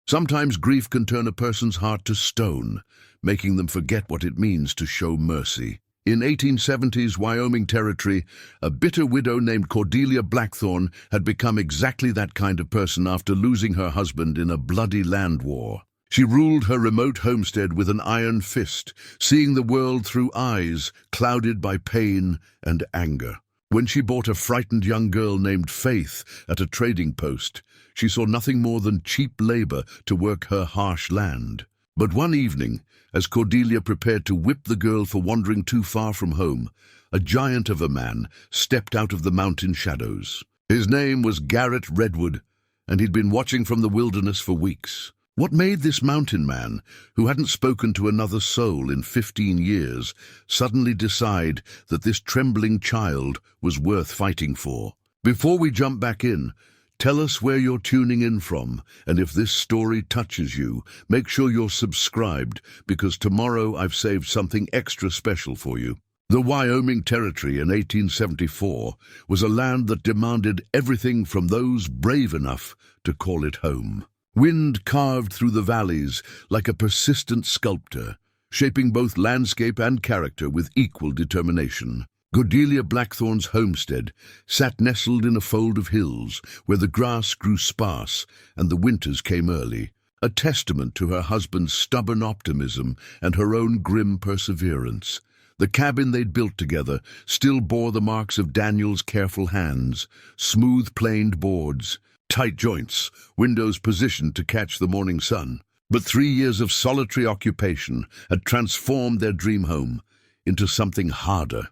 Sometimes grief can turn a person's heart to stone, making them forget what it means to show mercy. In 1870s Wyoming Territory, a bitter widow named Cordelia Blackthorne had become exactly that kind of person after losing her husband in a bloody land war. She ruled her remote homestead with an iron fist, seeing the world through eyes clouded by pain and anger. When she bought a frightened young girl named Faith at a trading post, she saw nothing more than cheap labor to work her harsh land. But one evening, as Cordelia prepared to whip the girl for wandering too far from home, a giant of a man stepped out of the mountain shadows. His name was Garrett Redwood, and he'd been watching from the wilderness for weeks. What made this mountain man, who hadn't spoken to another soul in 15 years, suddenly decide that this trembling child was worth fighting for? Before we jump back in, tell us where you're tuning in from, and if this story touches you, make sure you're subscribed, because tomorrow I've saved something extra special for you. The Wyoming Territory in 1874 was a land that demanded everything from those brave enough to call it home. Wind carved through the valleys like a persistent sculptor, shaping both landscape and character with equal determination. Cordelia Blackthorne's homestead sat nestled in a fold of hills where the grass grew sparse and the winters came early, a testament to her husband's stubborn optimism and her own grim perseverance. The cabin they'd built together still bore the marks of Daniel's careful hands, smooth-planed boards, tight joints, windows positioned to catch the morning sun. But 3 years of solitary occupation had transformed their dream home into something harder,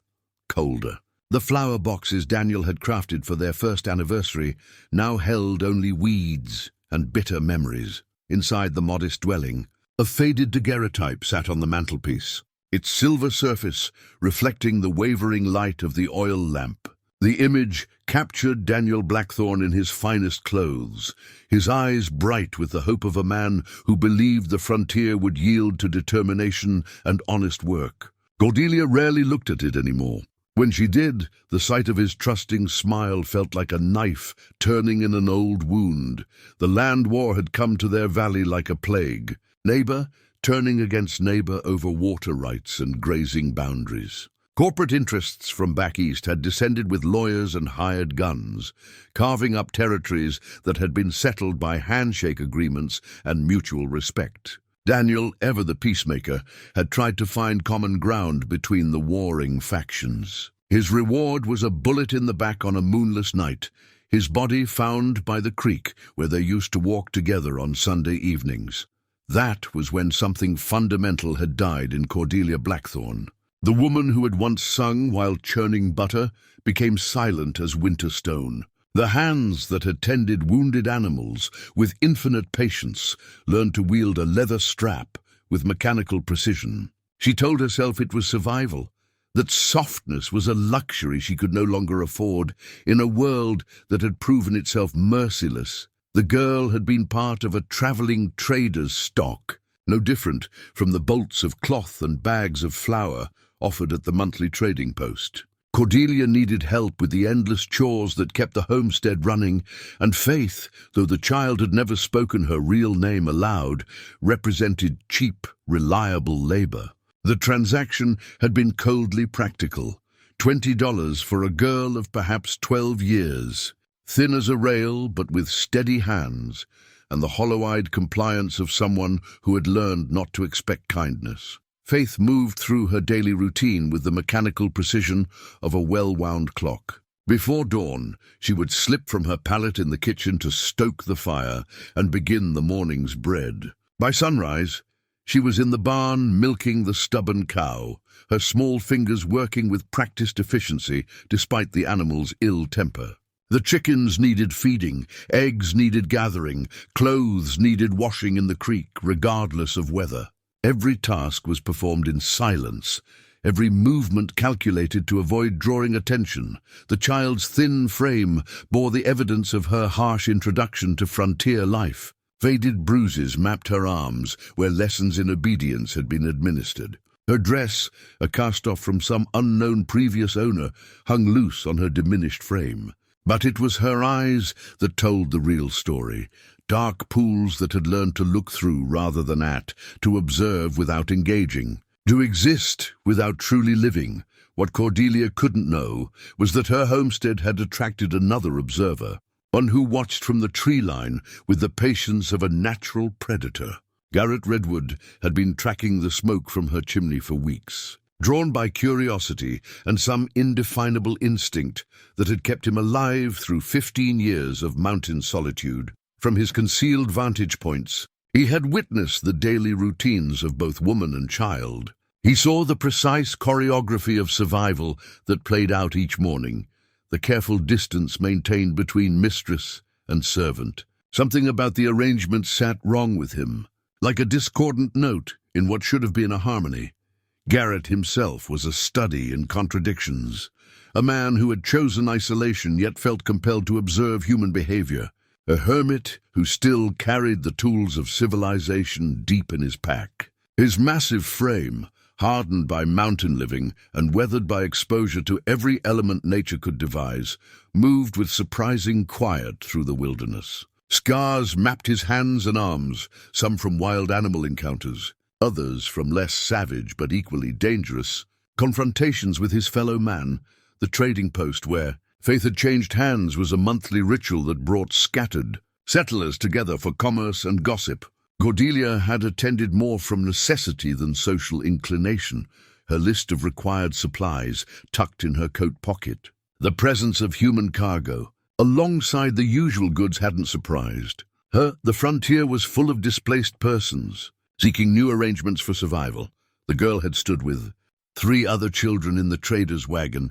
colder. The flower boxes Daniel had crafted for their first anniversary now held only weeds and bitter memories. Inside the modest dwelling, a faded daguerreotype sat on the mantelpiece, its silver surface reflecting the wavering light of the oil lamp. The image captured Daniel Blackthorne in his finest clothes, his eyes bright with the hope of a man who believed the frontier would yield to determination and honest work. Cordelia rarely looked at it anymore. When she did, the sight of his trusting smile felt like a knife turning in an old wound. The land war had come to their valley like a plague, neighbor turning against neighbor over water rights and grazing boundaries. Corporate interests from back east had descended with lawyers and hired guns, carving up territories that had been settled by handshake agreements and mutual respect. Daniel, ever the peacemaker, had tried to find common ground between the warring factions. His reward was a bullet in the back on a moonless night, his body found by the creek where they used to walk together on Sunday evenings. That was when something fundamental had died in Cordelia Blackthorne. The woman who had once sung while churning butter became silent as winter stone. The hands that had tended wounded animals with infinite patience learned to wield a leather strap with mechanical precision. She told herself it was survival, that softness was a luxury she could no longer afford in a world that had proven itself merciless. The girl had been part of a traveling trader's stock, no different from the bolts of cloth and bags of flour offered at the monthly trading post. Cordelia needed help with the endless chores that kept the homestead running, and Faith, though the child had never spoken her real name aloud, represented cheap, reliable labor. The transaction had been coldly practical. $20 for a girl of perhaps 12 years, thin as a rail but with steady hands, and the hollow-eyed compliance of someone who had learned not to expect kindness. Faith moved through her daily routine with the mechanical precision of a well-wound clock. Before dawn, she would slip from her pallet in the kitchen to stoke the fire and begin the morning's bread. By sunrise, she was in the barn milking the stubborn cow, her small fingers working with practiced efficiency despite the animal's ill temper. The chickens needed feeding, eggs needed gathering, clothes needed washing in the creek, regardless of weather. Every task was performed in silence, every movement calculated to avoid drawing attention. The child's thin frame bore the evidence of her harsh introduction to frontier life. Faded bruises mapped her arms where lessons in obedience had been administered. Her dress, a cast-off from some unknown previous owner, hung loose on her diminished frame. But it was her eyes that told the real story. Dark pools that had learned to look through rather than at, to observe without engaging, to exist without truly living. What Cordelia couldn't know was that her homestead had attracted another observer, one who watched from the tree line with the patience of a natural predator. Garrett Redwood had been tracking the smoke from her chimney for weeks, drawn by curiosity and some indefinable instinct that had kept him alive through 15 years of mountain solitude. From his concealed vantage points, he had witnessed the daily routines of both woman and child. He saw the precise choreography of survival that played out each morning, the careful distance maintained between mistress and servant. Something about the arrangement sat wrong with him, like a discordant note in what should have been a harmony. Garrett himself was a study in contradictions, a man who had chosen isolation yet felt compelled to observe human behavior, a hermit who still carried the tools of civilization deep in his pack. His massive frame, hardened by mountain living and weathered by exposure to every element nature could devise, moved with surprising quiet through the wilderness. Scars mapped his hands and arms, some from wild animal encounters, others from less savage but equally dangerous confrontations with his fellow man. The trading post where faith had changed hands was a monthly ritual that brought scattered settlers together for commerce and gossip. Cordelia had attended more from necessity than social inclination, her list of required supplies tucked in her coat pocket. The presence of human cargo, alongside the usual goods, hadn't surprised her. The frontier was full of displaced persons, seeking new arrangements for survival. The girl had stood with 3 other children in the trader's wagon,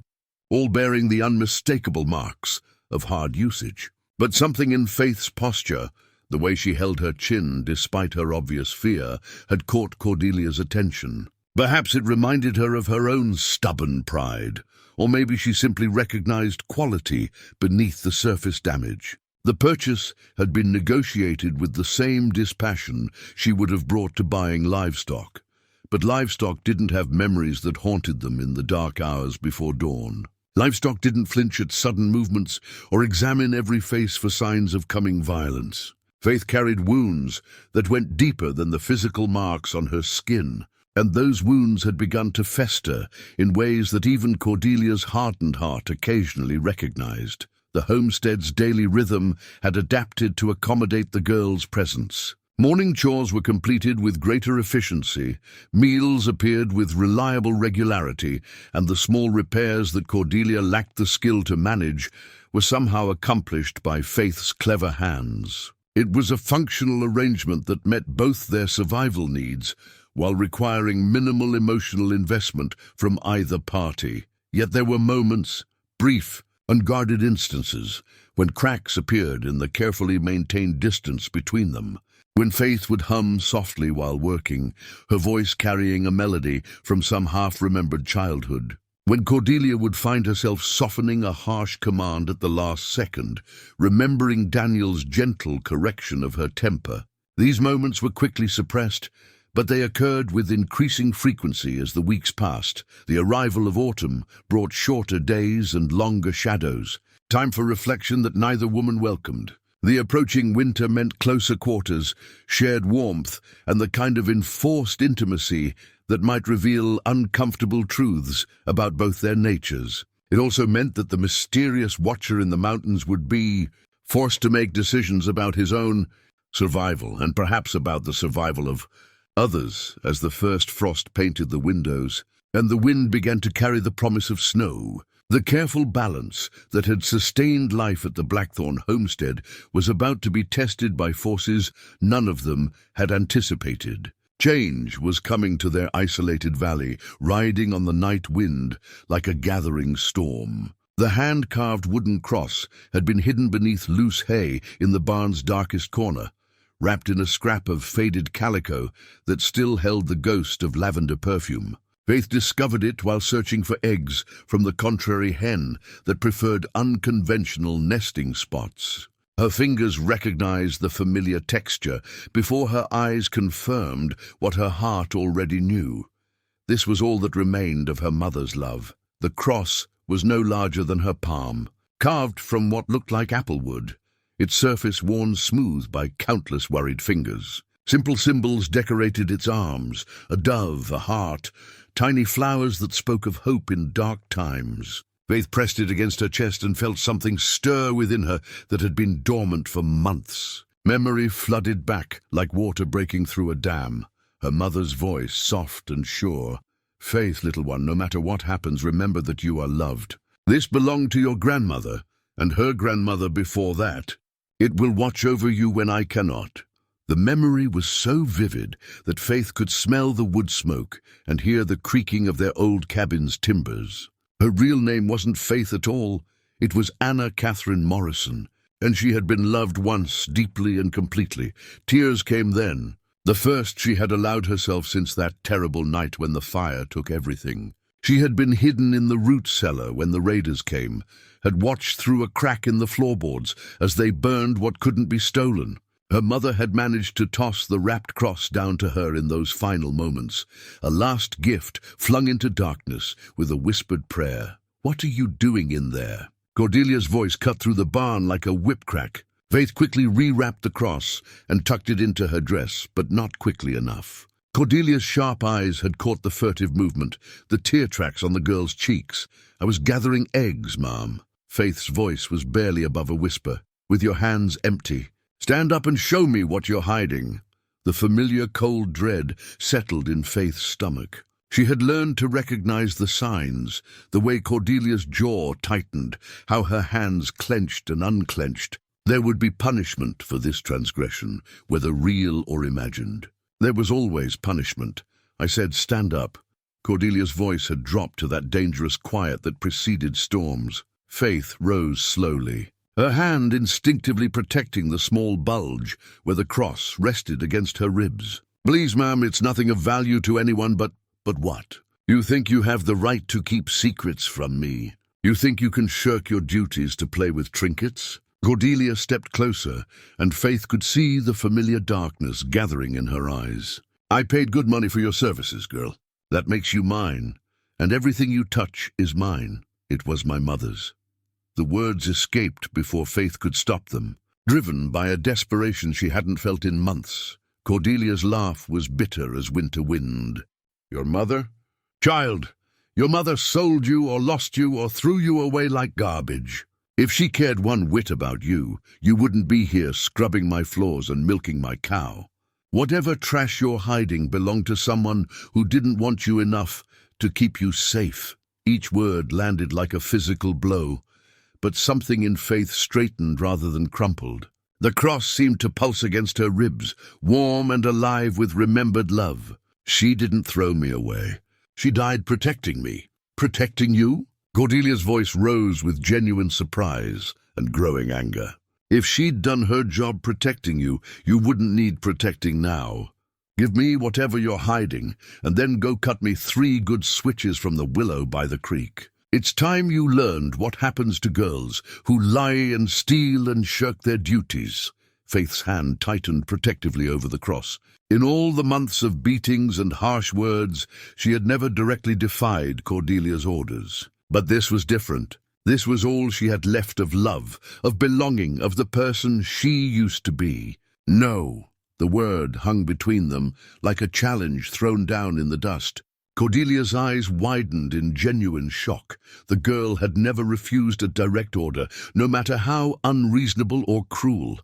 all bearing the unmistakable marks of hard usage. But something in Faith's posture, the way she held her chin despite her obvious fear, had caught Cordelia's attention. Perhaps it reminded her of her own stubborn pride, or maybe she simply recognized quality beneath the surface damage. The purchase had been negotiated with the same dispassion she would have brought to buying livestock, but livestock didn't have memories that haunted them in the dark hours before dawn. Livestock didn't flinch at sudden movements or examine every face for signs of coming violence. Faith carried wounds that went deeper than the physical marks on her skin, and those wounds had begun to fester in ways that even Cordelia's hardened heart occasionally recognized. The homestead's daily rhythm had adapted to accommodate the girl's presence. Morning chores were completed with greater efficiency, meals appeared with reliable regularity, and the small repairs that Cordelia lacked the skill to manage were somehow accomplished by Faith's clever hands. It was a functional arrangement that met both their survival needs while requiring minimal emotional investment from either party. Yet there were moments, brief, unguarded instances, when cracks appeared in the carefully maintained distance between them. When Faith would hum softly while working, her voice carrying a melody from some half-remembered childhood. When Cordelia would find herself softening a harsh command at the last second, remembering Daniel's gentle correction of her temper. These moments were quickly suppressed, but they occurred with increasing frequency as the weeks passed. The arrival of autumn brought shorter days and longer shadows, time for reflection that neither woman welcomed. The approaching winter meant closer quarters, shared warmth, and the kind of enforced intimacy that might reveal uncomfortable truths about both their natures. It also meant that the mysterious watcher in the mountains would be forced to make decisions about his own survival, and perhaps about the survival of others, as the first frost painted the windows, and the wind began to carry the promise of snow. The careful balance that had sustained life at the Blackthorne homestead was about to be tested by forces none of them had anticipated. Change was coming to their isolated valley, riding on the night wind like a gathering storm. The hand-carved wooden cross had been hidden beneath loose hay in the barn's darkest corner, wrapped in a scrap of faded calico that still held the ghost of lavender perfume. Faith discovered it while searching for eggs from the contrary hen that preferred unconventional nesting spots. Her fingers recognized the familiar texture before her eyes confirmed what her heart already knew. This was all that remained of her mother's love. The cross was no larger than her palm, carved from what looked like apple wood, its surface worn smooth by countless worried fingers. Simple symbols decorated its arms, a dove, a heart, tiny flowers that spoke of hope in dark times. Faith pressed it against her chest and felt something stir within her that had been dormant for months. Memory flooded back like water breaking through a dam. Her mother's voice, soft and sure. "Faith, little one, no matter what happens, remember that you are loved. This belonged to your grandmother, and her grandmother before that. It will watch over you when I cannot." The memory was so vivid that Faith could smell the wood smoke and hear the creaking of their old cabin's timbers. Her real name wasn't Faith at all. It was Anna Catherine Morrison, and she had been loved once, deeply and completely. Tears came then, the first she had allowed herself since that terrible night when the fire took everything. She had been hidden in the root cellar when the raiders came, had watched through a crack in the floorboards as they burned what couldn't be stolen. Her mother had managed to toss the wrapped cross down to her in those final moments, a last gift flung into darkness with a whispered prayer. "What are you doing in there?" Cordelia's voice cut through the barn like a whip crack. Faith quickly rewrapped the cross and tucked it into her dress, but not quickly enough. Cordelia's sharp eyes had caught the furtive movement, the tear tracks on the girl's cheeks. "I was gathering eggs, Mom." Faith's voice was barely above a whisper. "With your hands empty. Stand up and show me what you're hiding." The familiar cold dread settled in Faith's stomach. She had learned to recognize the signs, the way Cordelia's jaw tightened, how her hands clenched and unclenched. There would be punishment for this transgression, whether real or imagined. There was always punishment. I said, "Stand up." Cordelia's voice had dropped to that dangerous quiet that preceded storms. Faith rose slowly, her hand instinctively protecting the small bulge where the cross rested against her ribs. "Please, ma'am, it's nothing of value to anyone, but what? You think you have the right to keep secrets from me? You think you can shirk your duties to play with trinkets?" Cordelia stepped closer, and Faith could see the familiar darkness gathering in her eyes. "I paid good money for your services, girl. That makes you mine, and everything you touch is mine. It was my mother's." The words escaped before Faith could stop them, driven by a desperation she hadn't felt in months. Cordelia's laugh was bitter as winter wind. "Your mother? Child, your mother sold you or lost you or threw you away like garbage. If she cared one whit about you, you wouldn't be here scrubbing my floors and milking my cow. Whatever trash you're hiding belonged to someone who didn't want you enough to keep you safe." Each word landed like a physical blow, but something in Faith straightened rather than crumpled. The cross seemed to pulse against her ribs, warm and alive with remembered love. "She didn't throw me away. She died protecting me." "Protecting you?" Cordelia's voice rose with genuine surprise and growing anger. "If she'd done her job protecting you, you wouldn't need protecting now. Give me whatever you're hiding, and then go cut me 3 good switches from the willow by the creek. It's time you learned what happens to girls who lie and steal and shirk their duties." Faith's hand tightened protectively over the cross. In all the months of beatings and harsh words, she had never directly defied Cordelia's orders. But this was different. This was all she had left of love, of belonging, of the person she used to be. "No." The word hung between them like a challenge thrown down in the dust. Cordelia's eyes widened in genuine shock. The girl had never refused a direct order, no matter how unreasonable or cruel.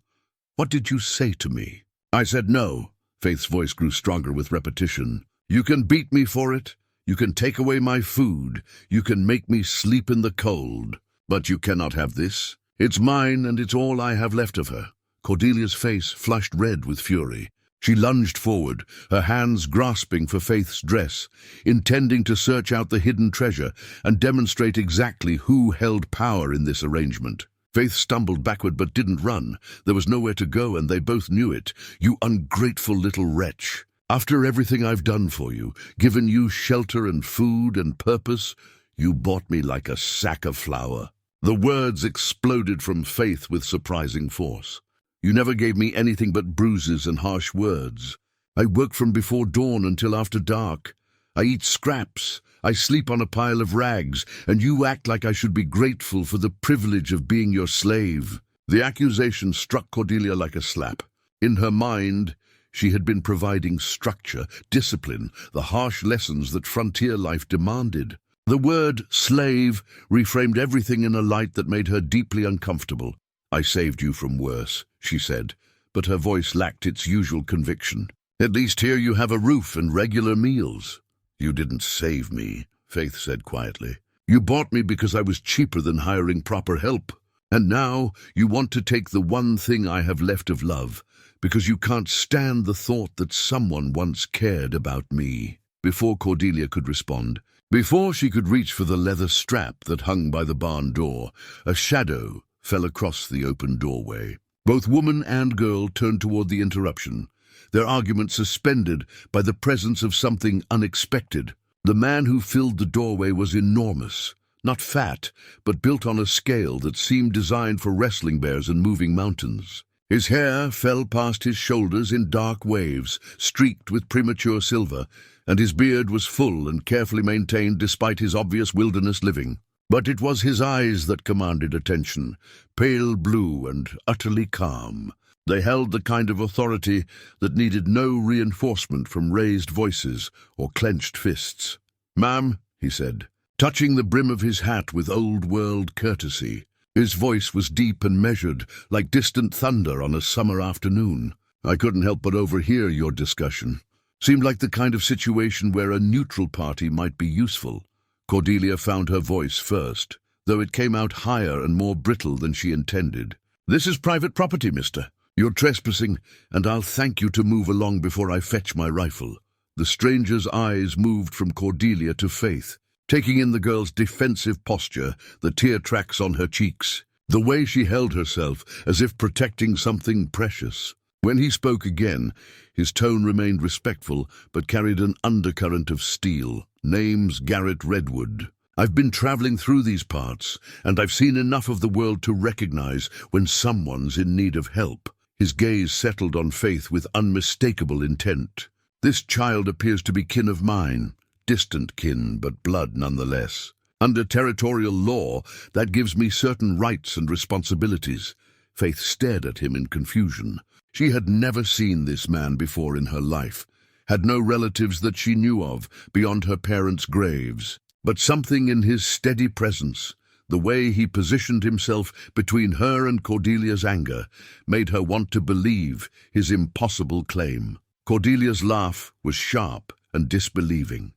"What did you say to me?" "I said no." Faith's voice grew stronger with repetition. "You can beat me for it. You can take away my food. You can make me sleep in the cold. But you cannot have this. It's mine, and it's all I have left of her." Cordelia's face flushed red with fury. She lunged forward, her hands grasping for Faith's dress, intending to search out the hidden treasure and demonstrate exactly who held power in this arrangement. Faith stumbled backward but didn't run. There was nowhere to go, and they both knew it. "You ungrateful little wretch. After everything I've done for you, given you shelter and food and purpose, you bought me like a sack of flour." The words exploded from Faith with surprising force. "You never gave me anything but bruises and harsh words. I worked from before dawn until after dark. I eat scraps. I sleep on a pile of rags, and you act like I should be grateful for the privilege of being your slave." The accusation struck Cordelia like a slap. In her mind, she had been providing structure, discipline, the harsh lessons that frontier life demanded. The word slave reframed everything in a light that made her deeply uncomfortable. "I saved you from worse," she said, but her voice lacked its usual conviction. "At least here you have a roof and regular meals." "You didn't save me," Faith said quietly. "You bought me because I was cheaper than hiring proper help. And now you want to take the one thing I have left of love, because you can't stand the thought that someone once cared about me." Before Cordelia could respond, before she could reach for the leather strap that hung by the barn door, a shadow fell across the open doorway. Both woman and girl turned toward the interruption, their argument suspended by the presence of something unexpected. The man who filled the doorway was enormous, not fat, but built on a scale that seemed designed for wrestling bears and moving mountains. His hair fell past his shoulders in dark waves, streaked with premature silver, and his beard was full and carefully maintained despite his obvious wilderness living. But it was his eyes that commanded attention, pale blue and utterly calm. They held the kind of authority that needed no reinforcement from raised voices or clenched fists. "Ma'am," he said, touching the brim of his hat with old-world courtesy. His voice was deep and measured, like distant thunder on a summer afternoon. "I couldn't help but overhear your discussion. Seemed like the kind of situation where a neutral party might be useful." Cordelia found her voice first, though it came out higher and more brittle than she intended. "This is private property, mister. You're trespassing, and I'll thank you to move along before I fetch my rifle." The stranger's eyes moved from Cordelia to Faith, taking in the girl's defensive posture, the tear tracks on her cheeks, the way she held herself as if protecting something precious. When he spoke again, his tone remained respectful but carried an undercurrent of steel. "Name's Garrett Redwood. I've been traveling through these parts, and I've seen enough of the world to recognize when someone's in need of help." His gaze settled on Faith with unmistakable intent. "This child appears to be kin of mine. Distant kin, but blood nonetheless. Under territorial law, that gives me certain rights and responsibilities." Faith stared at him in confusion. She had never seen this man before in her life, had no relatives that she knew of beyond her parents' graves. But something in his steady presence, the way he positioned himself between her and Cordelia's anger, made her want to believe his impossible claim. Cordelia's laugh was sharp and disbelieving.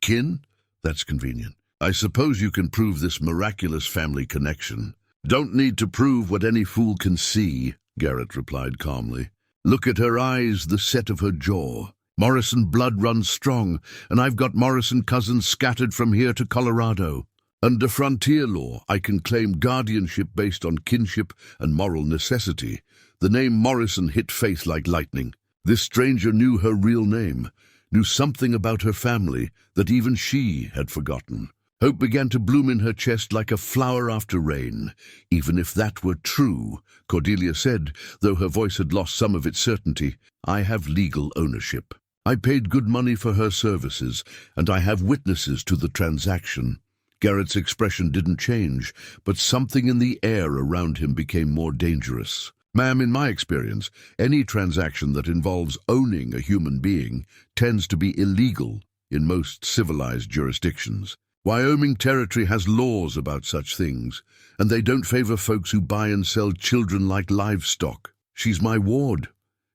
"Kin? That's convenient. I suppose you can prove this miraculous family connection." "Don't need to prove what any fool can see," Garrett replied calmly. "Look at her eyes, the set of her jaw. Morrison blood runs strong, and I've got Morrison cousins scattered from here to Colorado. Under frontier law, I can claim guardianship based on kinship and moral necessity." The name Morrison hit Faith like lightning. This stranger knew her real name, knew something about her family that even she had forgotten. Hope began to bloom in her chest like a flower after rain. "Even if that were true," Cordelia said, though her voice had lost some of its certainty, "I have legal ownership. I paid good money for her services, and I have witnesses to the transaction." Garrett's expression didn't change, but something in the air around him became more dangerous. "Ma'am, in my experience, any transaction that involves owning a human being tends to be illegal in most civilized jurisdictions. Wyoming Territory has laws about such things, and they don't favor folks who buy and sell children like livestock." "She's my ward,"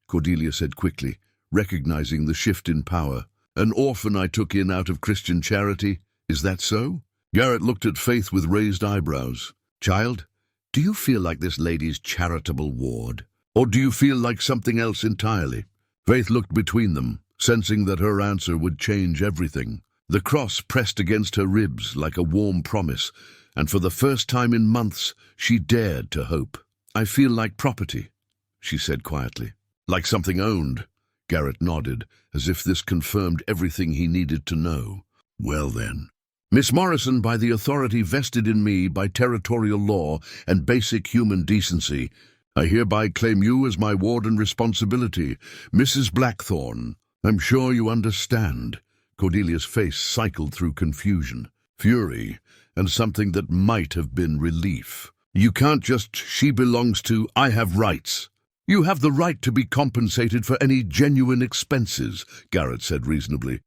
Cordelia said quickly, recognizing the shift in power. "An orphan I took in out of Christian charity. Is that so?" Garrett looked at Faith with raised eyebrows. "Child, do you feel like this lady's charitable ward? Or do you feel like something else entirely?" Faith looked between them, sensing that her answer would change everything. The cross pressed against her ribs like a warm promise, and for the first time in months she dared to hope. "I feel like property," she said quietly. "Like something owned?" Garrett nodded, as if this confirmed everything he needed to know. "Well then, Miss Morrison, by the authority vested in me by territorial law and basic human decency, I hereby claim you as my ward and responsibility, Mrs. Blackthorne. I'm sure you understand." Cordelia's face cycled through confusion, fury, and something that might have been relief. "You can't just, she belongs to, I have rights." "You have the right to be compensated for any genuine expenses," Garrett said reasonably.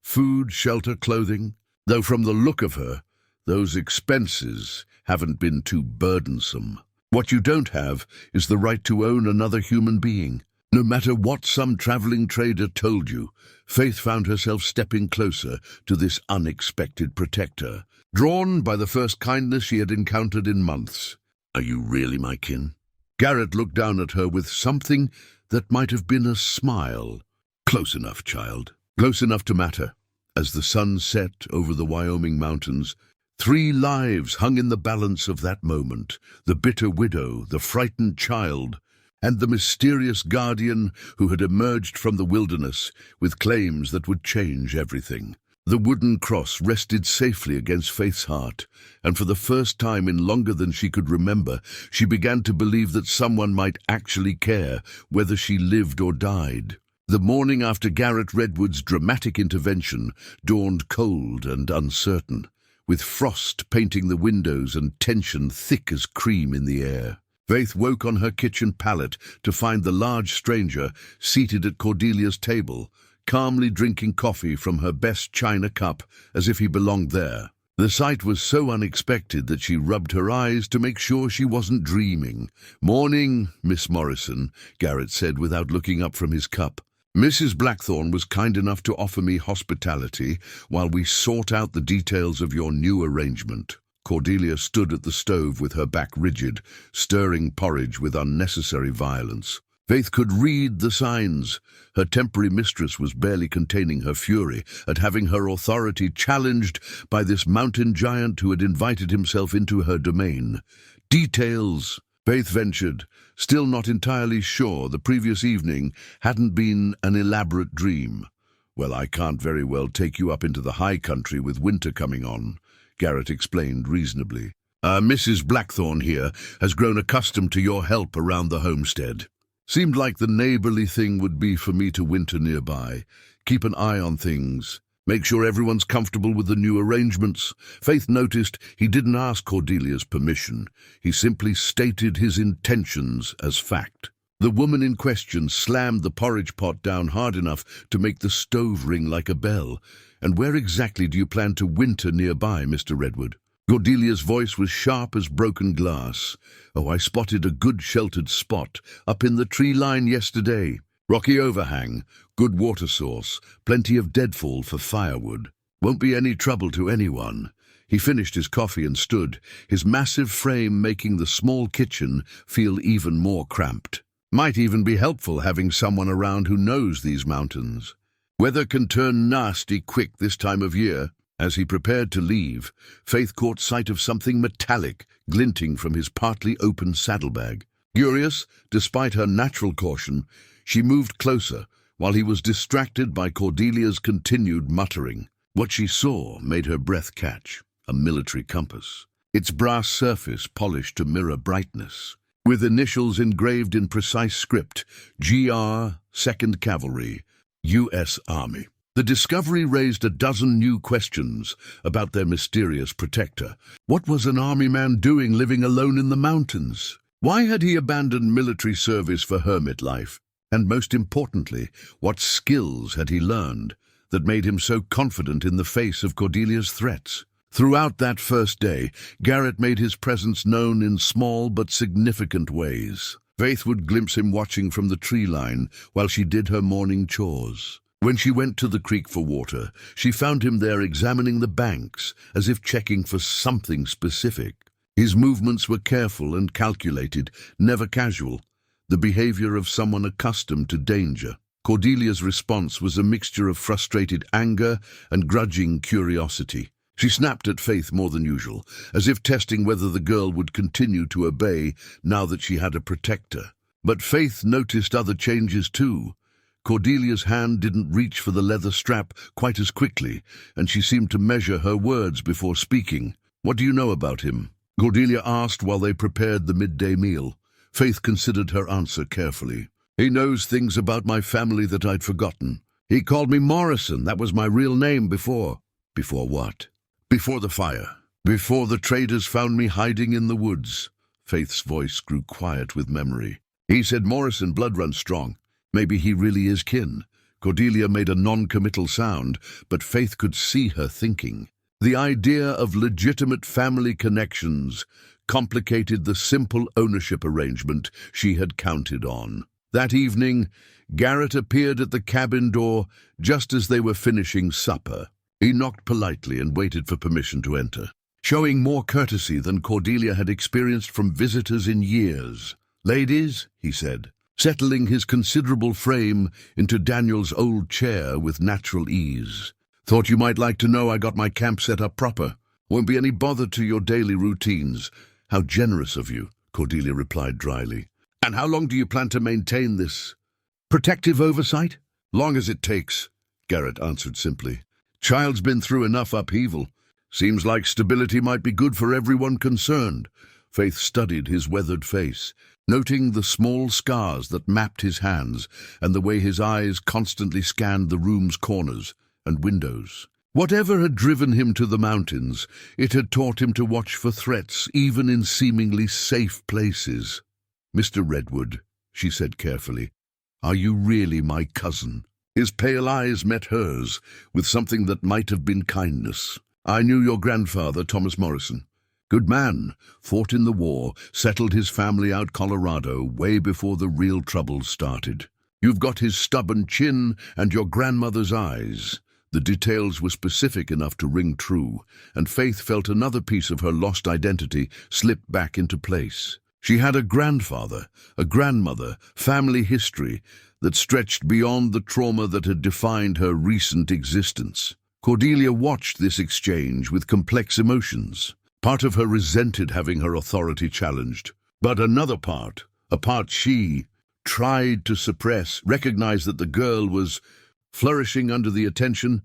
"Food, shelter, clothing. Though from the look of her, those expenses haven't been too burdensome. What you don't have is the right to own another human being." No matter what some traveling trader told you, Faith found herself stepping closer to this unexpected protector, drawn by the first kindness she had encountered in months. "Are you really my kin?" Garrett looked down at her with something that might have been a smile. "Close enough, child. Close enough to matter." As the sun set over the Wyoming mountains, 3 lives hung in the balance of that moment: the bitter widow, the frightened child, and the mysterious guardian who had emerged from the wilderness with claims that would change everything. The wooden cross rested safely against Faith's heart, and for the first time in longer than she could remember, she began to believe that someone might actually care whether she lived or died. The morning after Garrett Redwood's dramatic intervention dawned cold and uncertain, with frost painting the windows and tension thick as cream in the air. Faith woke on her kitchen pallet to find the large stranger seated at Cordelia's table, calmly drinking coffee from her best china cup as if he belonged there. The sight was so unexpected that she rubbed her eyes to make sure she wasn't dreaming. "Morning, Miss Morrison," Garrett said without looking up from his cup. "Mrs. Blackthorne was kind enough to offer me hospitality while we sort out the details of your new arrangement." Cordelia stood at the stove with her back rigid, stirring porridge with unnecessary violence. Faith could read the signs. Her temporary mistress was barely containing her fury at having her authority challenged by this mountain giant who had invited himself into her domain. "Details," Faith ventured, still not entirely sure the previous evening hadn't been an elaborate dream. "Well, I can't very well take you up into the high country with winter coming on," Garrett explained reasonably. "Mrs. Blackthorne here has grown accustomed to your help around the homestead. Seemed like the neighborly thing would be for me to winter nearby, keep an eye on things, make sure everyone's comfortable with the new arrangements." Faith noticed he didn't ask Cordelia's permission. He simply stated his intentions as fact. The woman in question slammed the porridge pot down hard enough to make the stove ring like a bell. "And where exactly do you plan to winter nearby, Mr. Redwood?" Cordelia's voice was sharp as broken glass. "Oh, I spotted a good sheltered spot up in the tree line yesterday. Rocky overhang, good water source, plenty of deadfall for firewood. Won't be any trouble to anyone." He finished his coffee and stood, his massive frame making the small kitchen feel even more cramped. "Might even be helpful having someone around who knows these mountains. Weather can turn nasty quick this time of year." As he prepared to leave, Faith caught sight of something metallic glinting from his partly open saddlebag. Curious, despite her natural caution, she moved closer while he was distracted by Cordelia's continued muttering. What she saw made her breath catch: a military compass, its brass surface polished to mirror brightness, with initials engraved in precise script: GR, 2nd Cavalry, U.S. Army. The discovery raised a dozen new questions about their mysterious protector. What was an army man doing living alone in the mountains? Why had he abandoned military service for hermit life? And most importantly, what skills had he learned that made him so confident in the face of Cordelia's threats? Throughout that first day, Garrett made his presence known in small but significant ways. Faith would glimpse him watching from the tree line while she did her morning chores. When she went to the creek for water, she found him there examining the banks, as if checking for something specific. His movements were careful and calculated, never casual, the behavior of someone accustomed to danger. Cordelia's response was a mixture of frustrated anger and grudging curiosity. She snapped at Faith more than usual, as if testing whether the girl would continue to obey now that she had a protector. But Faith noticed other changes too. Cordelia's hand didn't reach for the leather strap quite as quickly, and she seemed to measure her words before speaking. "What do you know about him?" Cordelia asked while they prepared the midday meal. Faith considered her answer carefully. "He knows things about my family that I'd forgotten. He called me Morrison. That was my real name before. Before what? Before the fire. Before the traders found me hiding in the woods. Faith's voice grew quiet with memory. He said Morrison blood runs strong. Maybe he really is kin. Cordelia made a non-committal sound, but Faith could see her thinking. The idea of legitimate family connections complicated the simple ownership arrangement she had counted on. That evening, Garrett appeared at the cabin door just as they were finishing supper. He knocked politely and waited for permission to enter, showing more courtesy than Cordelia had experienced from visitors in years. "Ladies," he said, settling his considerable frame into Daniel's old chair with natural ease. "Thought you might like to know I got my camp set up proper. Won't be any bother to your daily routines." "How generous of you," Cordelia replied dryly. "And how long do you plan to maintain this protective oversight?" "Long as it takes," Garrett answered simply. "Child's been through enough upheaval. Seems like stability might be good for everyone concerned." Faith studied his weathered face, noting the small scars that mapped his hands and the way his eyes constantly scanned the room's corners and windows. Whatever had driven him to the mountains, it had taught him to watch for threats even in seemingly safe places. "Mr. Redwood," she said carefully, "are you really my cousin?" His pale eyes met hers with something that might have been kindness. "I knew your grandfather, Thomas Morrison. Good man, fought in the war, settled his family out Colorado way before the real troubles started. You've got his stubborn chin and your grandmother's eyes." The details were specific enough to ring true, and Faith felt another piece of her lost identity slip back into place. She had a grandfather, a grandmother, family history that stretched beyond the trauma that had defined her recent existence. Cordelia watched this exchange with complex emotions. Part of her resented having her authority challenged, but another part, a part she tried to suppress, recognized that the girl was flourishing under the attention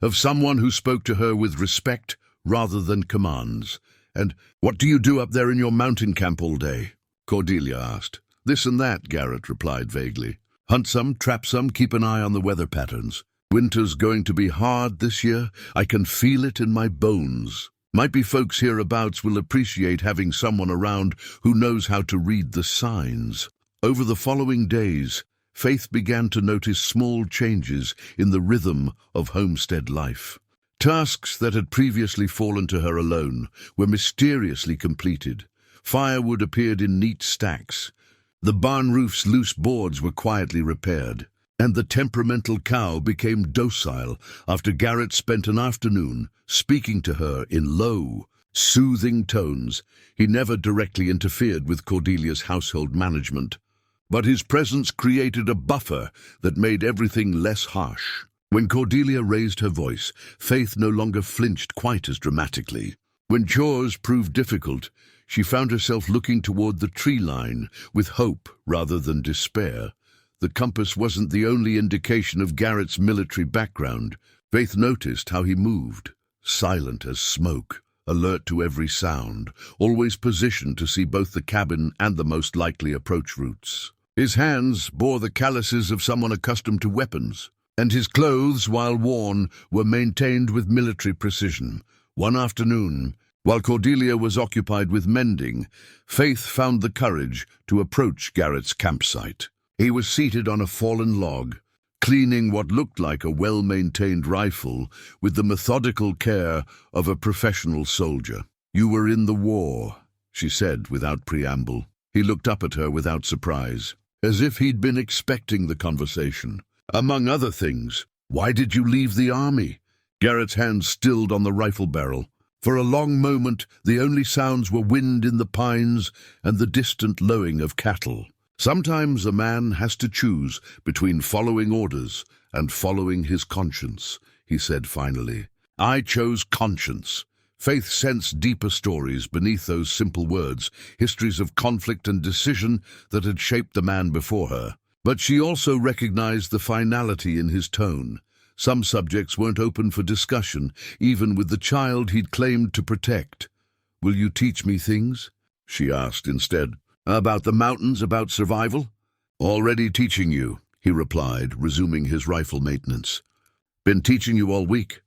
of someone who spoke to her with respect rather than commands. "And what do you do up there in your mountain camp all day?" Cordelia asked. "This and that," Garrett replied vaguely. "Hunt some, trap some, keep an eye on the weather patterns. Winter's going to be hard this year. I can feel it in my bones. Might be folks hereabouts will appreciate having someone around who knows how to read the signs." Over the following days, Faith began to notice small changes in the rhythm of homestead life. Tasks that had previously fallen to her alone were mysteriously completed. Firewood appeared in neat stacks. The barn roof's loose boards were quietly repaired, and the temperamental cow became docile after Garrett spent an afternoon speaking to her in low, soothing tones. He never directly interfered with Cordelia's household management, but his presence created a buffer that made everything less harsh. When Cordelia raised her voice, Faith no longer flinched quite as dramatically. When chores proved difficult, she found herself looking toward the tree line with hope rather than despair. The compass wasn't the only indication of Garrett's military background. Faith noticed how he moved, silent as smoke, alert to every sound, always positioned to see both the cabin and the most likely approach routes. His hands bore the calluses of someone accustomed to weapons, and his clothes, while worn, were maintained with military precision. One afternoon, while Cordelia was occupied with mending, Faith found the courage to approach Garrett's campsite. He was seated on a fallen log, cleaning what looked like a well-maintained rifle with the methodical care of a professional soldier. "You were in the war," she said without preamble. He looked up at her without surprise, as if he'd been expecting the conversation. "Among other things, why did you leave the army?" Garrett's hand stilled on the rifle barrel. For a long moment, the only sounds were wind in the pines and the distant lowing of cattle. "Sometimes a man has to choose between following orders and following his conscience," he said finally. "I chose conscience." Faith sensed deeper stories beneath those simple words, histories of conflict and decision that had shaped the man before her. But she also recognized the finality in his tone. Some subjects weren't open for discussion, even with the child he'd claimed to protect. "Will you teach me things?" she asked instead. "About the mountains, about survival?" "Already teaching you," he replied, resuming his rifle maintenance. "Been teaching you all week.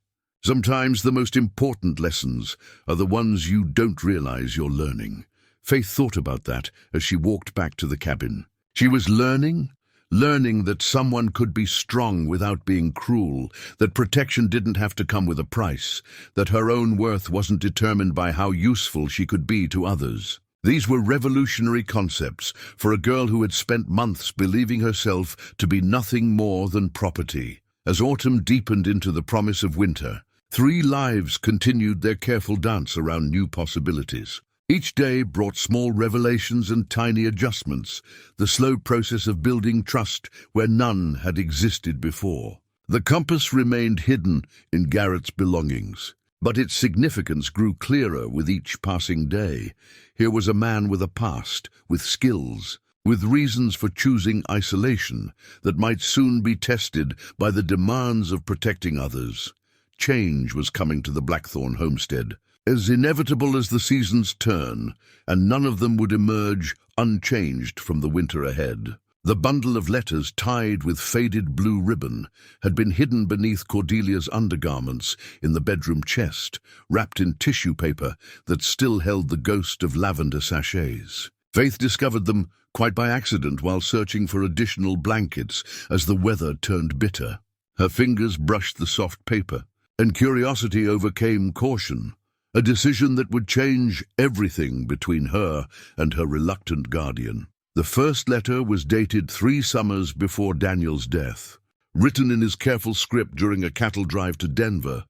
Sometimes the most important lessons are the ones you don't realize you're learning." Faith thought about that as she walked back to the cabin. She was learning that someone could be strong without being cruel, that protection didn't have to come with a price, that her own worth wasn't determined by how useful she could be to others. These were revolutionary concepts for a girl who had spent months believing herself to be nothing more than property. As autumn deepened into the promise of winter, 3 lives continued their careful dance around new possibilities. Each day brought small revelations and tiny adjustments, the slow process of building trust where none had existed before. The compass remained hidden in Garrett's belongings, but its significance grew clearer with each passing day. Here was a man with a past, with skills, with reasons for choosing isolation that might soon be tested by the demands of protecting others. Change was coming to the Blackthorne homestead, as inevitable as the seasons turn, and none of them would emerge unchanged from the winter ahead. The bundle of letters tied with faded blue ribbon had been hidden beneath Cordelia's undergarments in the bedroom chest, wrapped in tissue paper that still held the ghost of lavender sachets. Faith discovered them quite by accident while searching for additional blankets as the weather turned bitter. Her fingers brushed the soft paper, and curiosity overcame caution. A decision that would change everything between her and her reluctant guardian. The first letter was dated 3 summers before Daniel's death, written in his careful script during a cattle drive to Denver.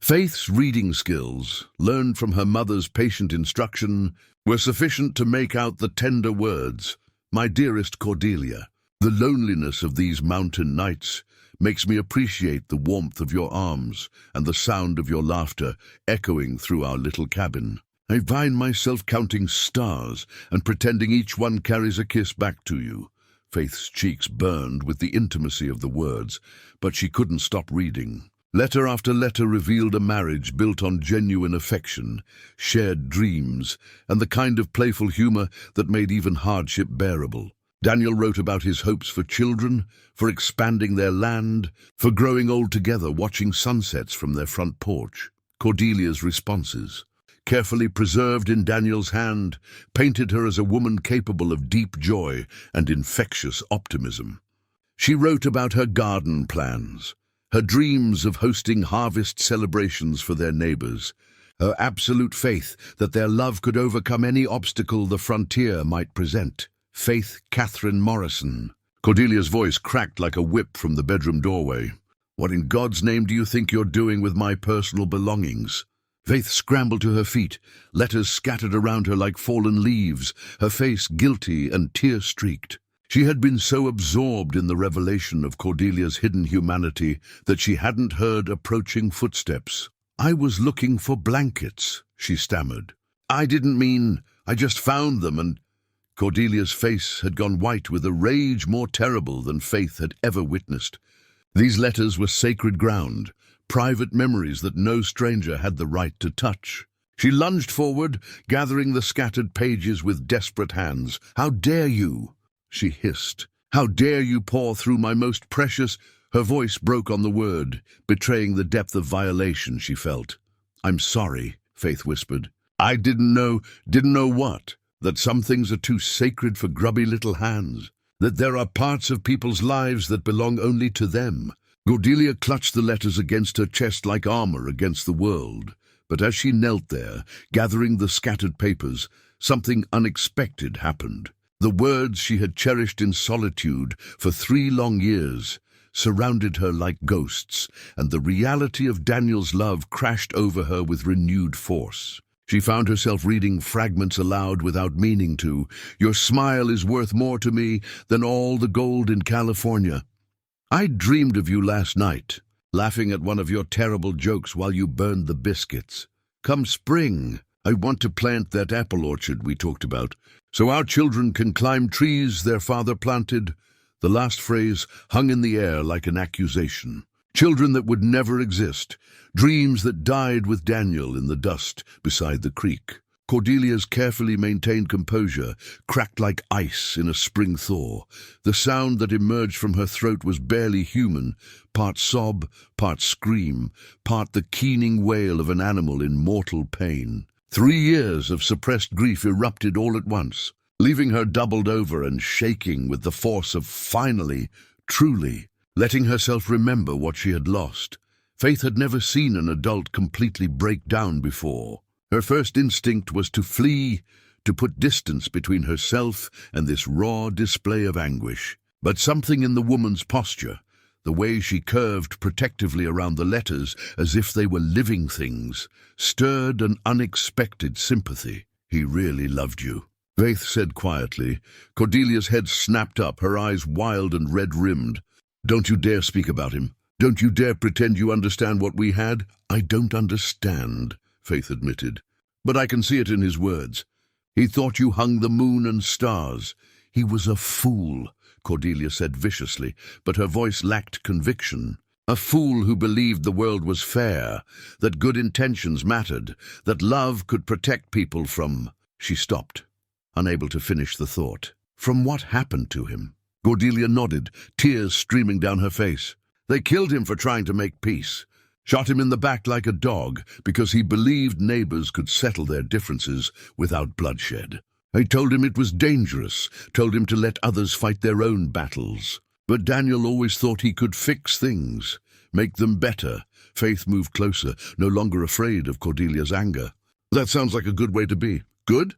Faith's reading skills, learned from her mother's patient instruction, were sufficient to make out the tender words, "My dearest Cordelia, the loneliness of these mountain nights makes me appreciate the warmth of your arms and the sound of your laughter echoing through our little cabin. I find myself counting stars and pretending each one carries a kiss back to you." Faith's cheeks burned with the intimacy of the words, but she couldn't stop reading. Letter after letter revealed a marriage built on genuine affection, shared dreams, and the kind of playful humor that made even hardship bearable. Daniel wrote about his hopes for children, for expanding their land, for growing old together watching sunsets from their front porch. Cordelia's responses, carefully preserved in Daniel's hand, painted her as a woman capable of deep joy and infectious optimism. She wrote about her garden plans, her dreams of hosting harvest celebrations for their neighbors, her absolute faith that their love could overcome any obstacle the frontier might present. Faith Catherine Morrison. Cordelia's voice cracked like a whip from the bedroom doorway. "What in God's name do you think you're doing with my personal belongings?" Faith scrambled to her feet, letters scattered around her like fallen leaves, her face guilty and tear-streaked. She had been so absorbed in the revelation of Cordelia's hidden humanity that she hadn't heard approaching footsteps. "I was looking for blankets," she stammered. I just found them and—" Cordelia's face had gone white with a rage more terrible than Faith had ever witnessed. These letters were sacred ground, private memories that no stranger had the right to touch. She lunged forward, gathering the scattered pages with desperate hands. "How dare you?" she hissed. "How dare you pour through my most precious—" Her voice broke on the word, betraying the depth of violation she felt. "I'm sorry," Faith whispered. "I didn't know what? That some things are too sacred for grubby little hands, that there are parts of people's lives that belong only to them." Cordelia clutched the letters against her chest like armor against the world, but as she knelt there, gathering the scattered papers, something unexpected happened. The words she had cherished in solitude for 3 long years surrounded her like ghosts, and the reality of Daniel's love crashed over her with renewed force. She found herself reading fragments aloud without meaning to. "Your smile is worth more to me than all the gold in California. I dreamed of you last night, laughing at one of your terrible jokes while you burned the biscuits. Come spring, I want to plant that apple orchard we talked about, so our children can climb trees their father planted." The last phrase hung in the air like an accusation. Children that would never exist, dreams that died with Daniel in the dust beside the creek. Cordelia's carefully maintained composure cracked like ice in a spring thaw. The sound that emerged from her throat was barely human, part sob, part scream, part the keening wail of an animal in mortal pain. 3 years of suppressed grief erupted all at once, leaving her doubled over and shaking with the force of finally, truly, letting herself remember what she had lost. Faith had never seen an adult completely break down before. Her first instinct was to flee, to put distance between herself and this raw display of anguish. But something in the woman's posture, the way she curved protectively around the letters as if they were living things, stirred an unexpected sympathy. "He really loved you," Faith said quietly. Cordelia's head snapped up, her eyes wild and red-rimmed. "Don't you dare speak about him. Don't you dare pretend you understand what we had." "I don't understand," Faith admitted, "but I can see it in his words. He thought you hung the moon and stars." "He was a fool," Cordelia said viciously, but her voice lacked conviction. "A fool who believed the world was fair, that good intentions mattered, that love could protect people from—" She stopped, unable to finish the thought. "From what happened to him?" Cordelia nodded, tears streaming down her face. "They killed him for trying to make peace. Shot him in the back like a dog because he believed neighbors could settle their differences without bloodshed. They told him it was dangerous, told him to let others fight their own battles. But Daniel always thought he could fix things, make them better." Faith moved closer, no longer afraid of Cordelia's anger. "That sounds like a good way to be." "Good?"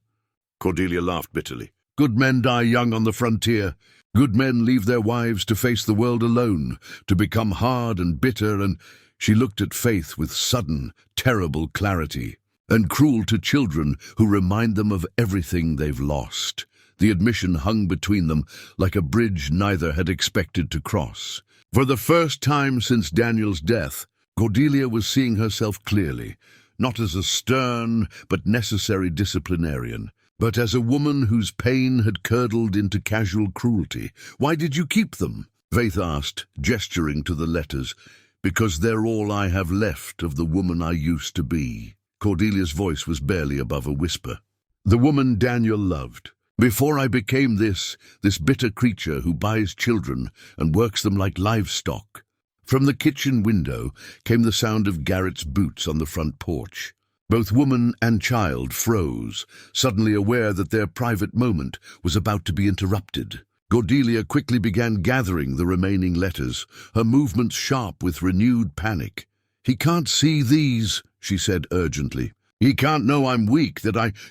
Cordelia laughed bitterly. "Good men die young on the frontier. Good men leave their wives to face the world alone, to become hard and bitter and—" She looked at Faith with sudden, terrible clarity. "And cruel to children who remind them of everything they've lost." The admission hung between them like a bridge neither had expected to cross. For the first time since Daniel's death, Cordelia was seeing herself clearly, not as a stern but necessary disciplinarian, but as a woman whose pain had curdled into casual cruelty. "Why did you keep them?" Faith asked, gesturing to the letters. "Because they're all I have left of the woman I used to be." Cordelia's voice was barely above a whisper. "The woman Daniel loved. Before I became this bitter creature who buys children and works them like livestock." From the kitchen window came the sound of Garrett's boots on the front porch. Both woman and child froze, suddenly aware that their private moment was about to be interrupted. Cordelia quickly began gathering the remaining letters, her movements sharp with renewed panic. "He can't see these," she said urgently. "He can't know I'm weak,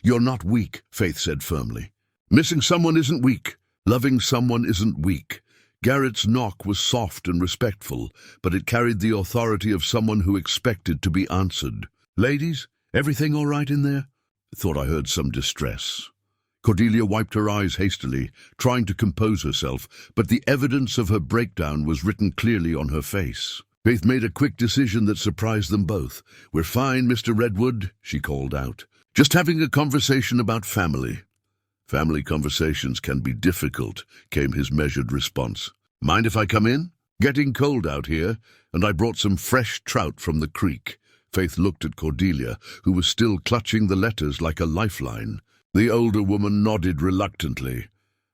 You're not weak," Faith said firmly. "Missing someone isn't weak. Loving someone isn't weak." Garrett's knock was soft and respectful, but it carried the authority of someone who expected to be answered. "Ladies, everything all right in there?" "Thought I heard some distress." Cordelia wiped her eyes hastily, trying to compose herself, but the evidence of her breakdown was written clearly on her face. Faith made a quick decision that surprised them both. "We're fine, Mr. Redwood," she called out. "Just having a conversation about family." "Family conversations can be difficult," came his measured response. "Mind if I come in? Getting cold out here, and I brought some fresh trout from the creek." Faith looked at Cordelia, who was still clutching the letters like a lifeline. The older woman nodded reluctantly,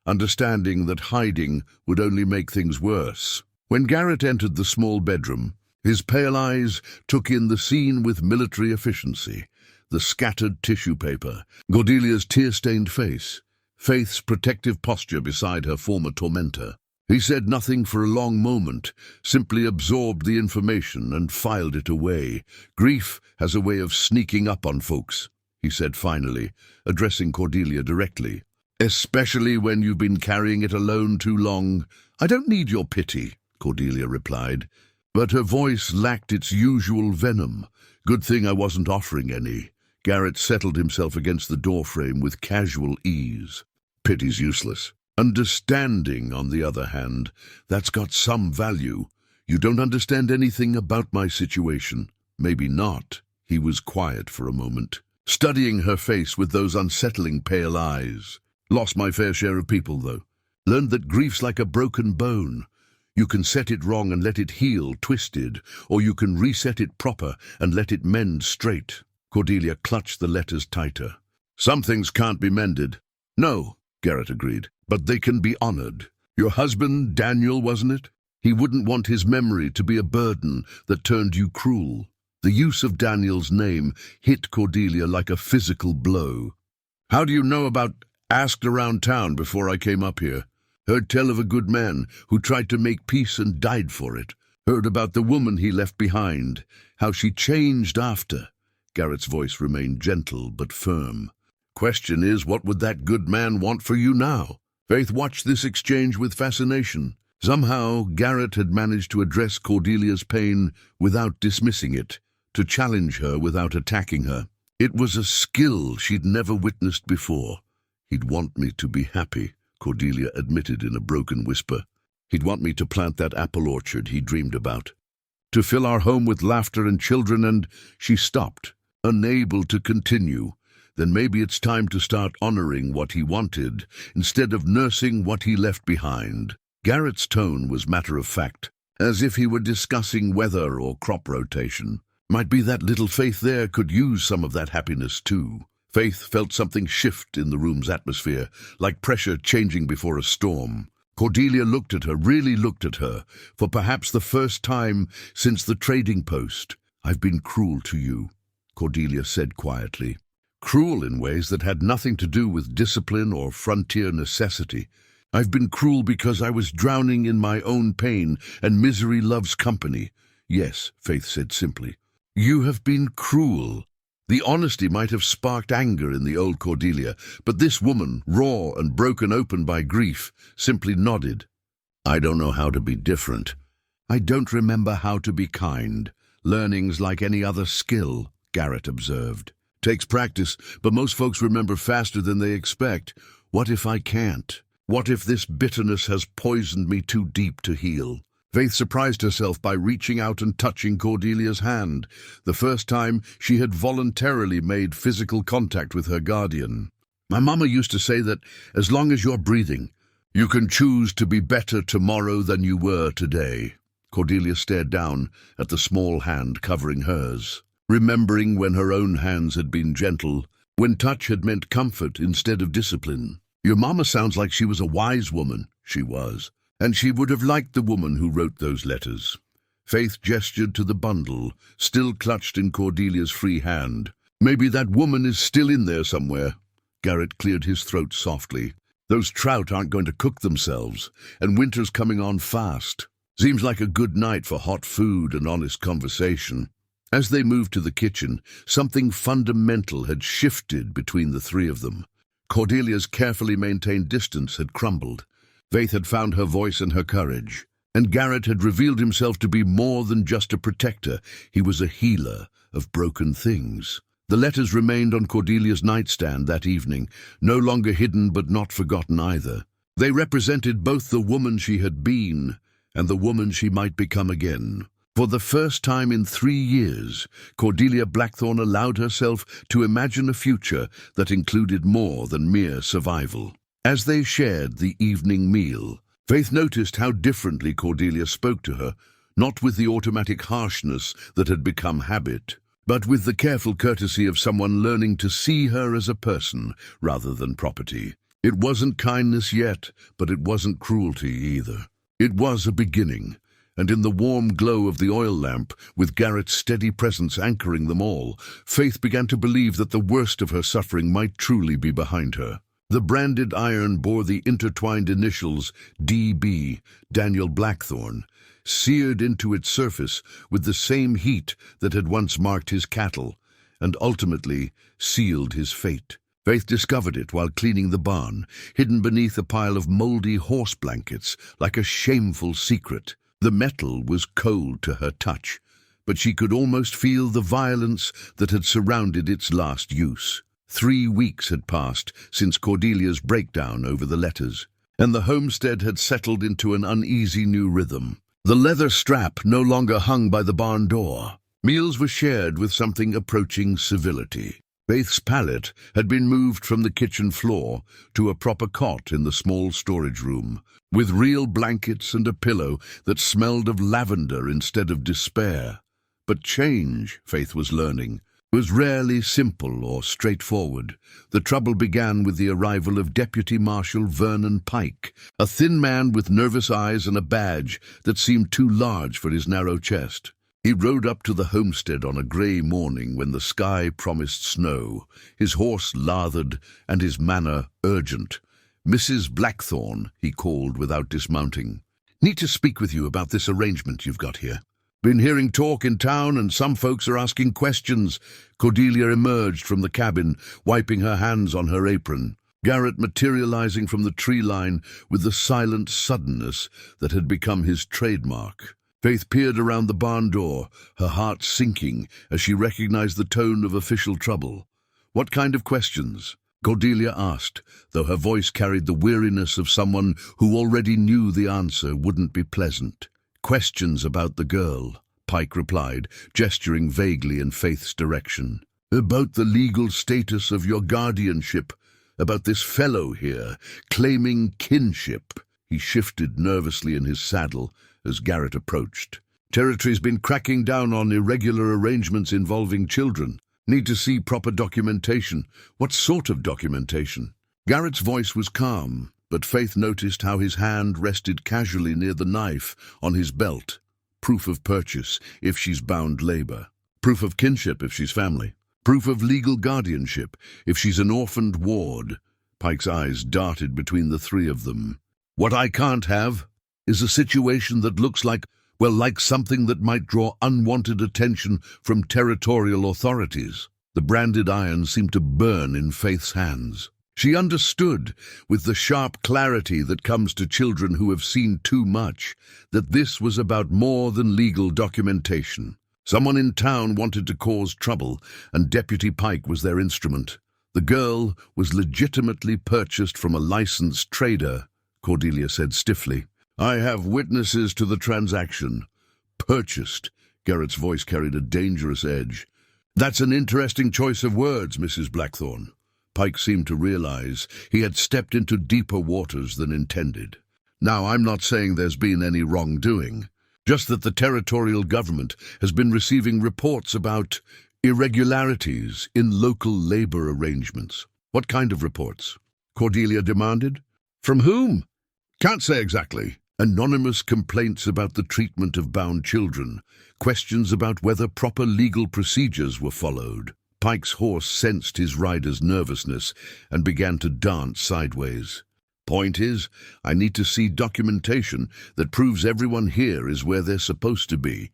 understanding that hiding would only make things worse. When Garrett entered the small bedroom, his pale eyes took in the scene with military efficiency. The scattered tissue paper, Cordelia's tear-stained face, Faith's protective posture beside her former tormentor. He said nothing for a long moment, simply absorbed the information and filed it away. "Grief has a way of sneaking up on folks," he said finally, addressing Cordelia directly. "Especially when you've been carrying it alone too long." "I don't need your pity," Cordelia replied, but her voice lacked its usual venom. "Good thing I wasn't offering any." Garrett settled himself against the doorframe with casual ease. "Pity's useless. Understanding, on the other hand, that's got some value. You don't understand anything about my situation." "Maybe not." He was quiet for a moment, studying her face with those unsettling pale eyes. "Lost my fair share of people, though. Learned that grief's like a broken bone. You can set it wrong and let it heal twisted, or you can reset it proper and let it mend straight." Cordelia clutched the letters tighter. Some things can't be mended. No, Garrett agreed, but they can be honored. Your husband, Daniel, wasn't it? He wouldn't want his memory to be a burden that turned you cruel. The use of Daniel's name hit Cordelia like a physical blow. How do you know about asked around town before I came up here? Heard tell of a good man who tried to make peace and died for it. Heard about the woman he left behind, how she changed after. Garrett's voice remained gentle but firm. Question is, what would that good man want for you now? Faith watched this exchange with fascination. Somehow, Garrett had managed to address Cordelia's pain without dismissing it, to challenge her without attacking her. It was a skill she'd never witnessed before. He'd want me to be happy, Cordelia admitted in a broken whisper. He'd want me to plant that apple orchard he dreamed about. To fill our home with laughter and children, and she stopped, unable to continue. Then maybe it's time to start honoring what he wanted, instead of nursing what he left behind. Garrett's tone was matter-of-fact, as if he were discussing weather or crop rotation. Might be that little Faith there could use some of that happiness too. Faith felt something shift in the room's atmosphere, like pressure changing before a storm. Cordelia looked at her, really looked at her, for perhaps the first time since the trading post. I've been cruel to you, Cordelia said quietly. Cruel in ways that had nothing to do with discipline or frontier necessity. I've been cruel because I was drowning in my own pain, and misery loves company. Yes, Faith said simply. You have been cruel. The honesty might have sparked anger in the old Cordelia, but this woman, raw and broken open by grief, simply nodded. I don't know how to be different. I don't remember how to be kind. Learning's like any other skill, Garrett observed. Takes practice, but most folks remember faster than they expect. What if I can't? What if this bitterness has poisoned me too deep to heal? Faith surprised herself by reaching out and touching Cordelia's hand, the first time she had voluntarily made physical contact with her guardian. My mama used to say that as long as you're breathing, you can choose to be better tomorrow than you were today. Cordelia stared down at the small hand covering hers, remembering when her own hands had been gentle, when touch had meant comfort instead of discipline. Your mama sounds like she was a wise woman. She was. And she would have liked the woman who wrote those letters. Faith gestured to the bundle, still clutched in Cordelia's free hand. Maybe that woman is still in there somewhere. Garrett cleared his throat softly. Those trout aren't going to cook themselves, and winter's coming on fast. Seems like a good night for hot food and honest conversation. As they moved to the kitchen, something fundamental had shifted between the three of them. Cordelia's carefully maintained distance had crumbled. Faith had found her voice and her courage, and Garrett had revealed himself to be more than just a protector. He was a healer of broken things. The letters remained on Cordelia's nightstand that evening, no longer hidden but not forgotten either. They represented both the woman she had been and the woman she might become again. For the first time in 3 years, Cordelia Blackthorne allowed herself to imagine a future that included more than mere survival. As they shared the evening meal, Faith noticed how differently Cordelia spoke to her, not with the automatic harshness that had become habit, but with the careful courtesy of someone learning to see her as a person rather than property. It wasn't kindness yet, but it wasn't cruelty either. It was a beginning, and in the warm glow of the oil lamp, with Garrett's steady presence anchoring them all, Faith began to believe that the worst of her suffering might truly be behind her. The branded iron bore the intertwined initials D.B., Daniel Blackthorne, seared into its surface with the same heat that had once marked his cattle, and ultimately sealed his fate. Faith discovered it while cleaning the barn, hidden beneath a pile of moldy horse blankets, like a shameful secret. The metal was cold to her touch, but she could almost feel the violence that had surrounded its last use. 3 weeks had passed since Cordelia's breakdown over the letters, and the homestead had settled into an uneasy new rhythm. The leather strap no longer hung by the barn door. Meals were shared with something approaching civility. Faith's pallet had been moved from the kitchen floor to a proper cot in the small storage room, with real blankets and a pillow that smelled of lavender instead of despair. But change, Faith was learning, was rarely simple or straightforward. The trouble began with the arrival of Deputy Marshal Vernon Pike, a thin man with nervous eyes and a badge that seemed too large for his narrow chest. He rode up to the homestead on a grey morning when the sky promised snow, his horse lathered and his manner urgent. "Mrs. Blackthorne," he called without dismounting. "Need to speak with you about this arrangement you've got here. Been hearing talk in town and some folks are asking questions." Cordelia emerged from the cabin, wiping her hands on her apron. Garrett materializing from the tree line with the silent suddenness that had become his trademark. Faith peered around the barn door, her heart sinking as she recognized the tone of official trouble. "What kind of questions?" Cordelia asked, though her voice carried the weariness of someone who already knew the answer wouldn't be pleasant. "Questions about the girl," Pike replied, gesturing vaguely in Faith's direction. "About the legal status of your guardianship, about this fellow here, claiming kinship." He shifted nervously in his saddle as Garrett approached. "Territory's been cracking down on irregular arrangements involving children. Need to see proper documentation." "What sort of documentation?" Garrett's voice was calm, but Faith noticed how his hand rested casually near the knife on his belt. "Proof of purchase, if she's bound labor. Proof of kinship, if she's family. Proof of legal guardianship, if she's an orphaned ward." Pike's eyes darted between the three of them. "What I can't have is a situation that looks like something that might draw unwanted attention from territorial authorities." The branded iron seemed to burn in Faith's hands. She understood, with the sharp clarity that comes to children who have seen too much, that this was about more than legal documentation. Someone in town wanted to cause trouble, and Deputy Pike was their instrument. The girl was legitimately purchased from a licensed trader, Cordelia said stiffly. "I have witnesses to the transaction." "Purchased." Garrett's voice carried a dangerous edge. "That's an interesting choice of words, Mrs. Blackthorne." Pike seemed to realize he had stepped into deeper waters than intended. "Now, I'm not saying there's been any wrongdoing, just that the territorial government has been receiving reports about irregularities in local labor arrangements." "What kind of reports?" Cordelia demanded. "From whom?" "Can't say exactly. Anonymous complaints about the treatment of bound children, questions about whether proper legal procedures were followed." Pike's horse sensed his rider's nervousness and began to dance sideways. "Point is, I need to see documentation that proves everyone here is where they're supposed to be,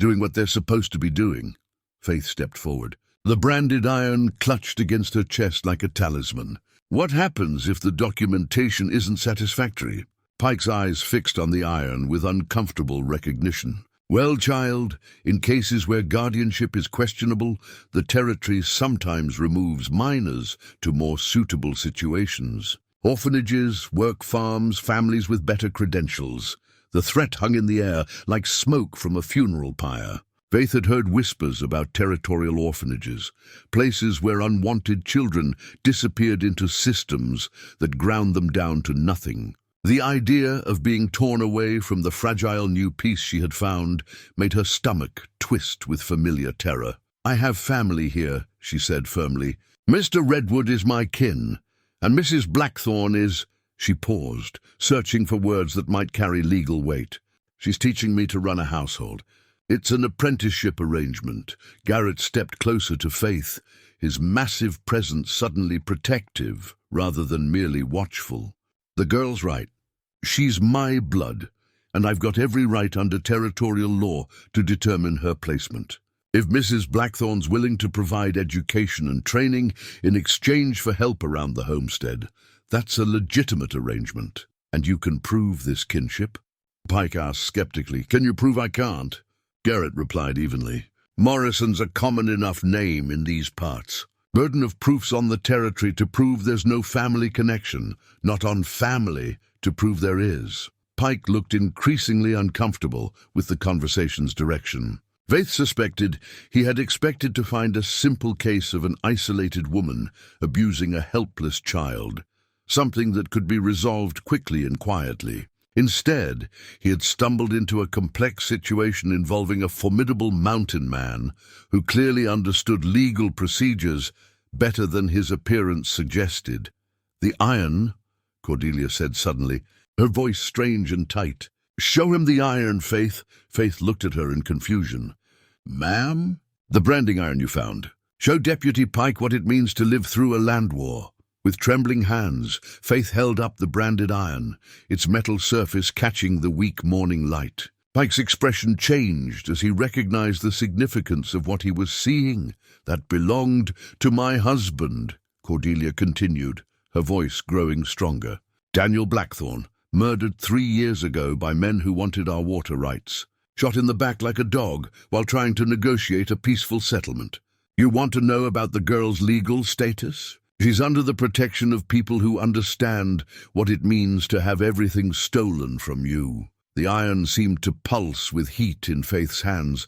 doing what they're supposed to be doing." Faith stepped forward. The branded iron clutched against her chest like a talisman. "What happens if the documentation isn't satisfactory?" Pike's eyes fixed on the iron with uncomfortable recognition. "Well, child, in cases where guardianship is questionable, the territory sometimes removes minors to more suitable situations. Orphanages, work farms, families with better credentials." The threat hung in the air like smoke from a funeral pyre. Faith had heard whispers about territorial orphanages, places where unwanted children disappeared into systems that ground them down to nothing. The idea of being torn away from the fragile new peace she had found made her stomach twist with familiar terror. "I have family here," she said firmly. "Mr. Redwood is my kin, and Mrs. Blackthorne is—" She paused, searching for words that might carry legal weight. "She's teaching me to run a household. It's an apprenticeship arrangement." Garrett stepped closer to Faith, his massive presence suddenly protective rather than merely watchful. "The girl's right. She's my blood, and I've got every right under territorial law to determine her placement. If Mrs. Blackthorne's willing to provide education and training in exchange for help around the homestead, that's a legitimate arrangement. And you can prove this kinship?" Pike asked skeptically. "Can you prove I can't?" Garrett replied evenly. "Morrison's a common enough name in these parts. Burden of proof's on the territory to prove there's no family connection, not on family to prove there is." Pike looked increasingly uncomfortable with the conversation's direction. Faith suspected he had expected to find a simple case of an isolated woman abusing a helpless child, something that could be resolved quickly and quietly. Instead, he had stumbled into a complex situation involving a formidable mountain man who clearly understood legal procedures better than his appearance suggested. "The iron," Cordelia said suddenly, her voice strange and tight. "Show him the iron, Faith." Faith looked at her in confusion. "Ma'am?" "The branding iron you found. Show Deputy Pike what it means to live through a land war." With trembling hands, Faith held up the branded iron, its metal surface catching the weak morning light. Pike's expression changed as he recognized the significance of what he was seeing. "That belonged to my husband," Cordelia continued, her voice growing stronger. "Daniel Blackthorne, murdered 3 years ago by men who wanted our water rights. Shot in the back like a dog while trying to negotiate a peaceful settlement. You want to know about the girl's legal status? She's under the protection of people who understand what it means to have everything stolen from you." The iron seemed to pulse with heat in Faith's hands,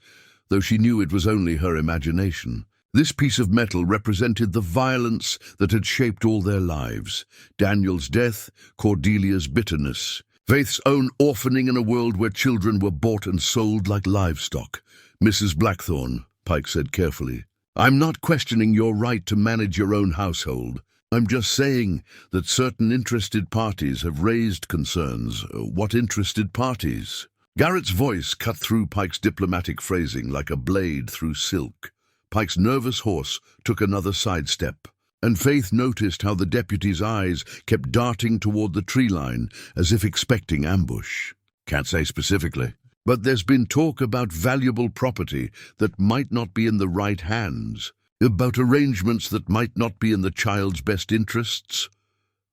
though she knew it was only her imagination. This piece of metal represented the violence that had shaped all their lives. Daniel's death, Cordelia's bitterness, Faith's own orphaning in a world where children were bought and sold like livestock. "Mrs. Blackthorne," Pike said carefully, "I'm not questioning your right to manage your own household. I'm just saying that certain interested parties have raised concerns." "What interested parties?" Garrett's voice cut through Pike's diplomatic phrasing like a blade through silk. Pike's nervous horse took another sidestep, and Faith noticed how the deputy's eyes kept darting toward the tree line as if expecting ambush. "Can't say specifically. But there's been talk about valuable property that might not be in the right hands, about arrangements that might not be in the child's best interests."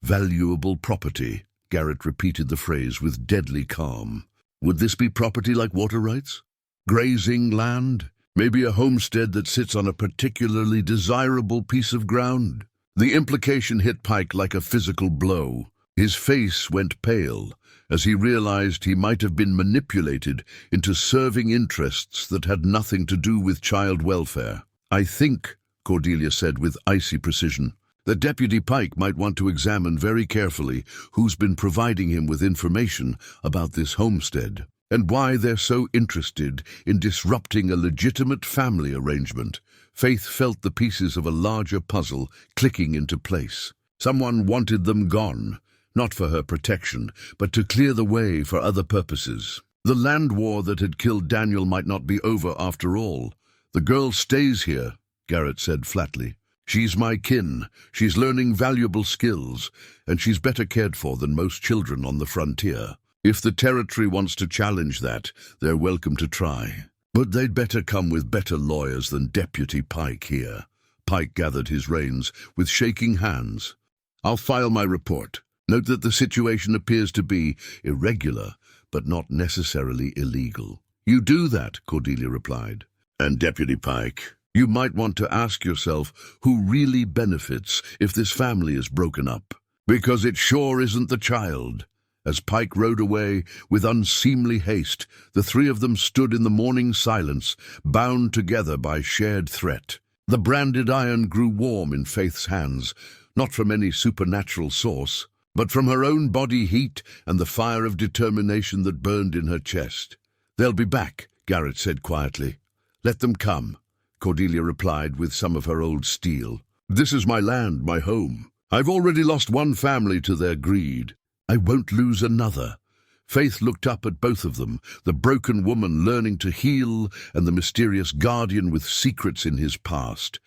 "Valuable property," Garrett repeated the phrase with deadly calm. "Would this be property like water rights? Grazing land? Maybe a homestead that sits on a particularly desirable piece of ground?" The implication hit Pike like a physical blow. His face went pale as he realized he might have been manipulated into serving interests that had nothing to do with child welfare. "I think," Cordelia said with icy precision, "that Deputy Pike might want to examine very carefully who's been providing him with information about this homestead, and why they're so interested in disrupting a legitimate family arrangement." Faith felt the pieces of a larger puzzle clicking into place. Someone wanted them gone, not for her protection, but to clear the way for other purposes. The land war that had killed Daniel might not be over after all. "The girl stays here," Garrett said flatly. "She's my kin, she's learning valuable skills, and she's better cared for than most children on the frontier. If the territory wants to challenge that, they're welcome to try. But they'd better come with better lawyers than Deputy Pike here." Pike gathered his reins with shaking hands. "I'll file my report. Note that the situation appears to be irregular, but not necessarily illegal." "You do that," Cordelia replied. "And Deputy Pike, you might want to ask yourself who really benefits if this family is broken up. Because it sure isn't the child." As Pike rode away with unseemly haste, the three of them stood in the morning silence, bound together by shared threat. The branded iron grew warm in Faith's hands, not from any supernatural source, but from her own body heat and the fire of determination that burned in her chest. "They'll be back," Garrett said quietly. "Let them come," Cordelia replied with some of her old steel. "This is my land, my home. I've already lost one family to their greed. I won't lose another." Faith looked up at both of them, the broken woman learning to heal and the mysterious guardian with secrets in his past,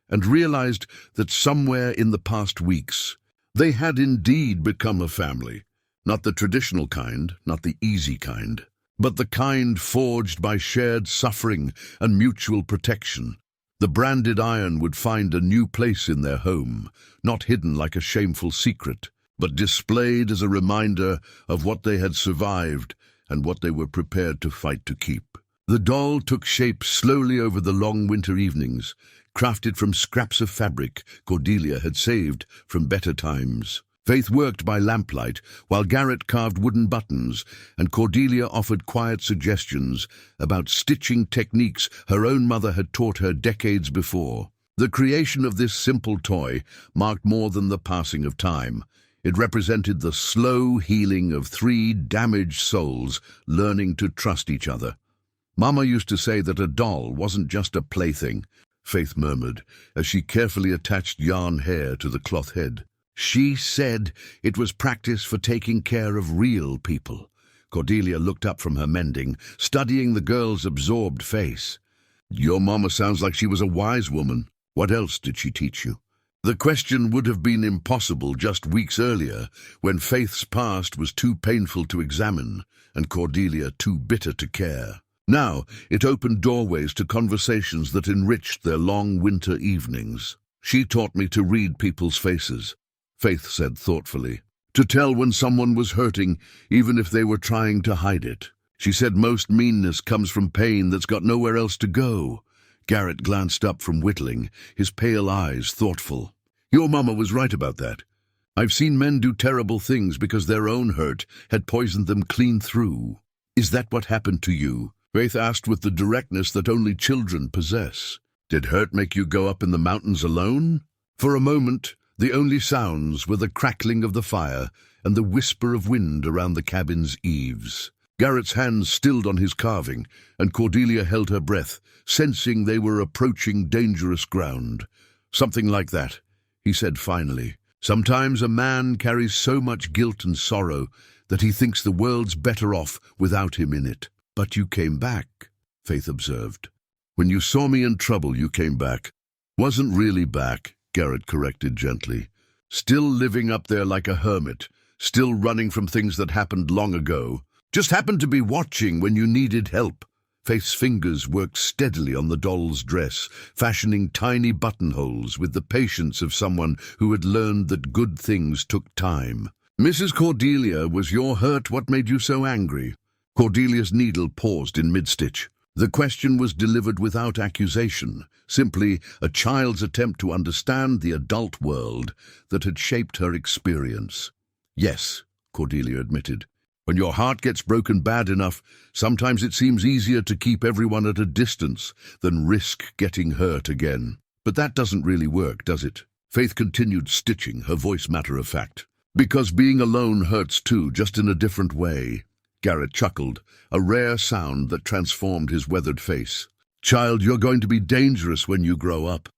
and realized that somewhere in the past weeks, they had indeed become a family. Not the traditional kind, not the easy kind, but the kind forged by shared suffering and mutual protection. The branded iron would find a new place in their home, not hidden like a shameful secret, but displayed as a reminder of what they had survived and what they were prepared to fight to keep. The doll took shape slowly over the long winter evenings, crafted from scraps of fabric Cordelia had saved from better times. Faith worked by lamplight, while Garrett carved wooden buttons, and Cordelia offered quiet suggestions about stitching techniques her own mother had taught her decades before. The creation of this simple toy marked more than the passing of time. It represented the slow healing of three damaged souls learning to trust each other. Mama used to say that a doll wasn't just a plaything, Faith murmured, as she carefully attached yarn hair to the cloth head. She said it was practice for taking care of real people. Cordelia looked up from her mending, studying the girl's absorbed face. Your mama sounds like she was a wise woman. What else did she teach you? The question would have been impossible just weeks earlier, when Faith's past was too painful to examine and Cordelia too bitter to care. Now it opened doorways to conversations that enriched their long winter evenings. She taught me to read people's faces, Faith said thoughtfully, to tell when someone was hurting, even if they were trying to hide it. She said most meanness comes from pain that's got nowhere else to go. Garrett glanced up from whittling, his pale eyes thoughtful. Your mama was right about that. I've seen men do terrible things because their own hurt had poisoned them clean through. Is that what happened to you? Faith asked with the directness that only children possess. Did hurt make you go up in the mountains alone? For a moment, the only sounds were the crackling of the fire and the whisper of wind around the cabin's eaves. Garrett's hands stilled on his carving, and Cordelia held her breath, sensing they were approaching dangerous ground. Something like that, he said finally. Sometimes a man carries so much guilt and sorrow that he thinks the world's better off without him in it. But you came back, Faith observed. When you saw me in trouble, you came back. Wasn't really back, Garrett corrected gently. Still living up there like a hermit, still running from things that happened long ago. Just happened to be watching when you needed help. Faith's fingers worked steadily on the doll's dress, fashioning tiny buttonholes with the patience of someone who had learned that good things took time. Mrs. Cordelia, was your hurt what made you so angry? Cordelia's needle paused in mid-stitch. The question was delivered without accusation, simply a child's attempt to understand the adult world that had shaped her experience. Yes, Cordelia admitted. When your heart gets broken bad enough, sometimes it seems easier to keep everyone at a distance than risk getting hurt again. But that doesn't really work, does it? Faith continued stitching, her voice matter-of-fact. Because being alone hurts too, just in a different way. Garrett chuckled, a rare sound that transformed his weathered face. Child, you're going to be dangerous when you grow up.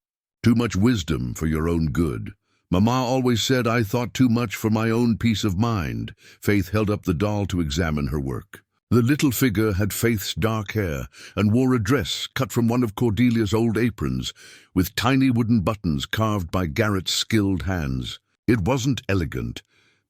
Too much wisdom for your own good. Mama always said I thought too much for my own peace of mind. Faith held up the doll to examine her work. The little figure had Faith's dark hair and wore a dress cut from one of Cordelia's old aprons, with tiny wooden buttons carved by Garrett's skilled hands. It wasn't elegant,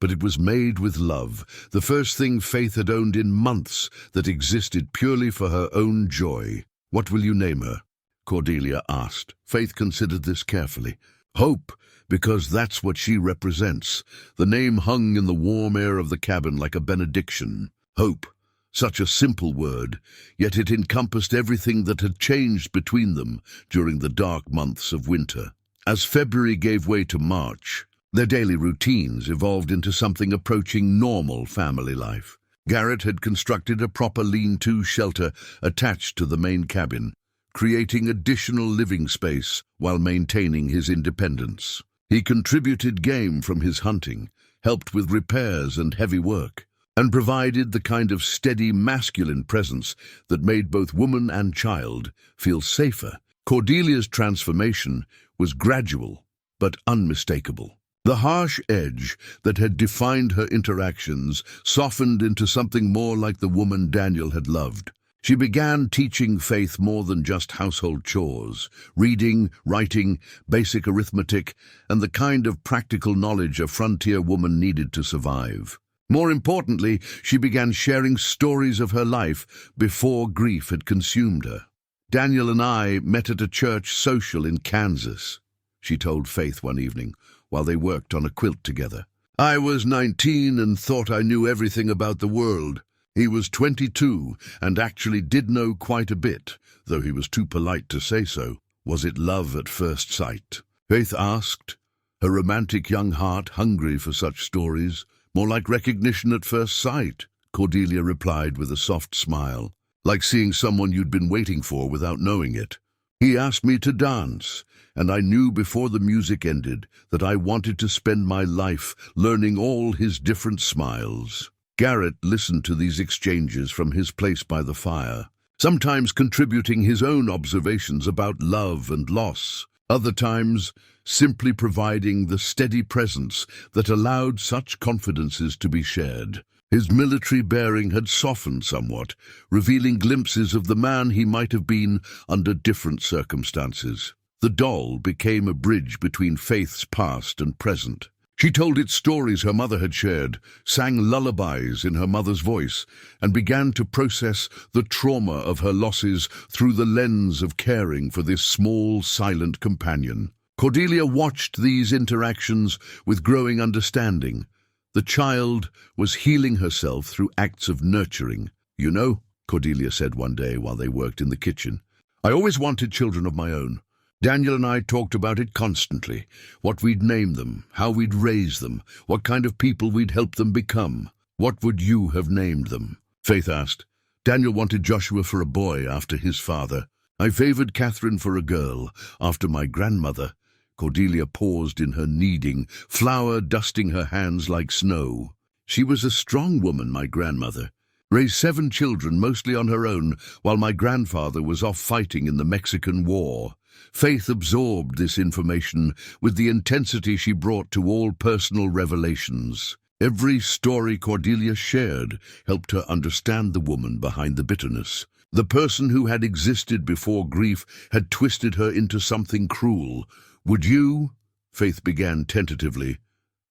but it was made with love, the first thing Faith had owned in months that existed purely for her own joy. What will you name her? Cordelia asked. Faith considered this carefully. Hope, because that's what she represents. The name hung in the warm air of the cabin like a benediction. Hope, such a simple word, yet it encompassed everything that had changed between them during the dark months of winter. As February gave way to March, their daily routines evolved into something approaching normal family life. Garrett had constructed a proper lean-to shelter attached to the main cabin, creating additional living space while maintaining his independence. He contributed game from his hunting, helped with repairs and heavy work, and provided the kind of steady masculine presence that made both woman and child feel safer. Cordelia's transformation was gradual but unmistakable. The harsh edge that had defined her interactions softened into something more like the woman Daniel had loved. She began teaching Faith more than just household chores, reading, writing, basic arithmetic, and the kind of practical knowledge a frontier woman needed to survive. More importantly, she began sharing stories of her life before grief had consumed her. Daniel and I met at a church social in Kansas, she told Faith one evening, while they worked on a quilt together. I was 19 and thought I knew everything about the world. He was 22 and actually did know quite a bit, though he was too polite to say so. Was it love at first sight? Faith asked, her romantic young heart hungry for such stories. More like recognition at first sight, Cordelia replied with a soft smile. Like seeing someone you'd been waiting for without knowing it. He asked me to dance, and I knew before the music ended that I wanted to spend my life learning all his different smiles. Garrett listened to these exchanges from his place by the fire, sometimes contributing his own observations about love and loss, other times simply providing the steady presence that allowed such confidences to be shared. His military bearing had softened somewhat, revealing glimpses of the man he might have been under different circumstances. The doll became a bridge between Faith's past and present. She told it stories her mother had shared, sang lullabies in her mother's voice, and began to process the trauma of her losses through the lens of caring for this small, silent companion. Cordelia watched these interactions with growing understanding. The child was healing herself through acts of nurturing. "You know," Cordelia said one day while they worked in the kitchen, "I always wanted children of my own. Daniel and I talked about it constantly, what we'd name them, how we'd raise them, what kind of people we'd help them become. What would you have named them?" Faith asked. "Daniel wanted Joshua for a boy after his father. I favored Catherine for a girl after my grandmother." Cordelia paused in her kneading, flour dusting her hands like snow. "She was a strong woman, my grandmother. Raised 7 children, mostly on her own, while my grandfather was off fighting in the Mexican War." Faith absorbed this information with the intensity she brought to all personal revelations. Every story Cordelia shared helped her understand the woman behind the bitterness. The person who had existed before grief had twisted her into something cruel. "Would you?" Faith began tentatively,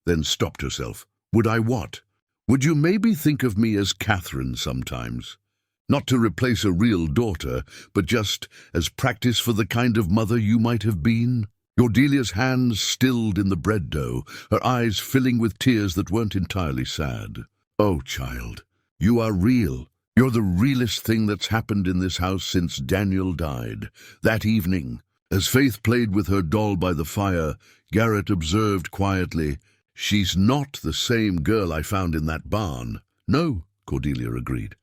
then stopped herself. "Would I what?" "Would you maybe think of me as Catherine sometimes? Not to replace a real daughter, but just as practice for the kind of mother you might have been?" Cordelia's hands stilled in the bread dough, her eyes filling with tears that weren't entirely sad. "Oh, child, you are real. You're the realest thing that's happened in this house since Daniel died." That evening, as Faith played with her doll by the fire, Garrett observed quietly, "She's not the same girl I found in that barn." "No," Cordelia agreed.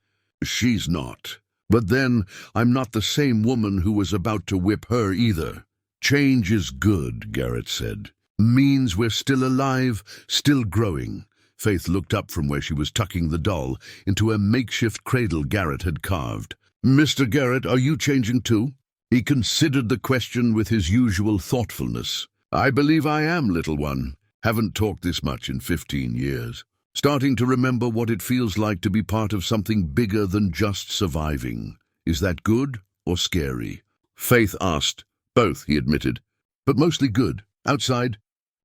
"She's not. But then, I'm not the same woman who was about to whip her either." "Change is good," Garrett said. "Means we're still alive, still growing." Faith looked up from where she was tucking the doll into a makeshift cradle Garrett had carved. "Mr. Garrett, are you changing too?" He considered the question with his usual thoughtfulness. "I believe I am, little one. Haven't talked this much in 15 years. Starting to remember what it feels like to be part of something bigger than just surviving. Is that good or scary?" Faith asked. "Both," he admitted, "but mostly good. Outside,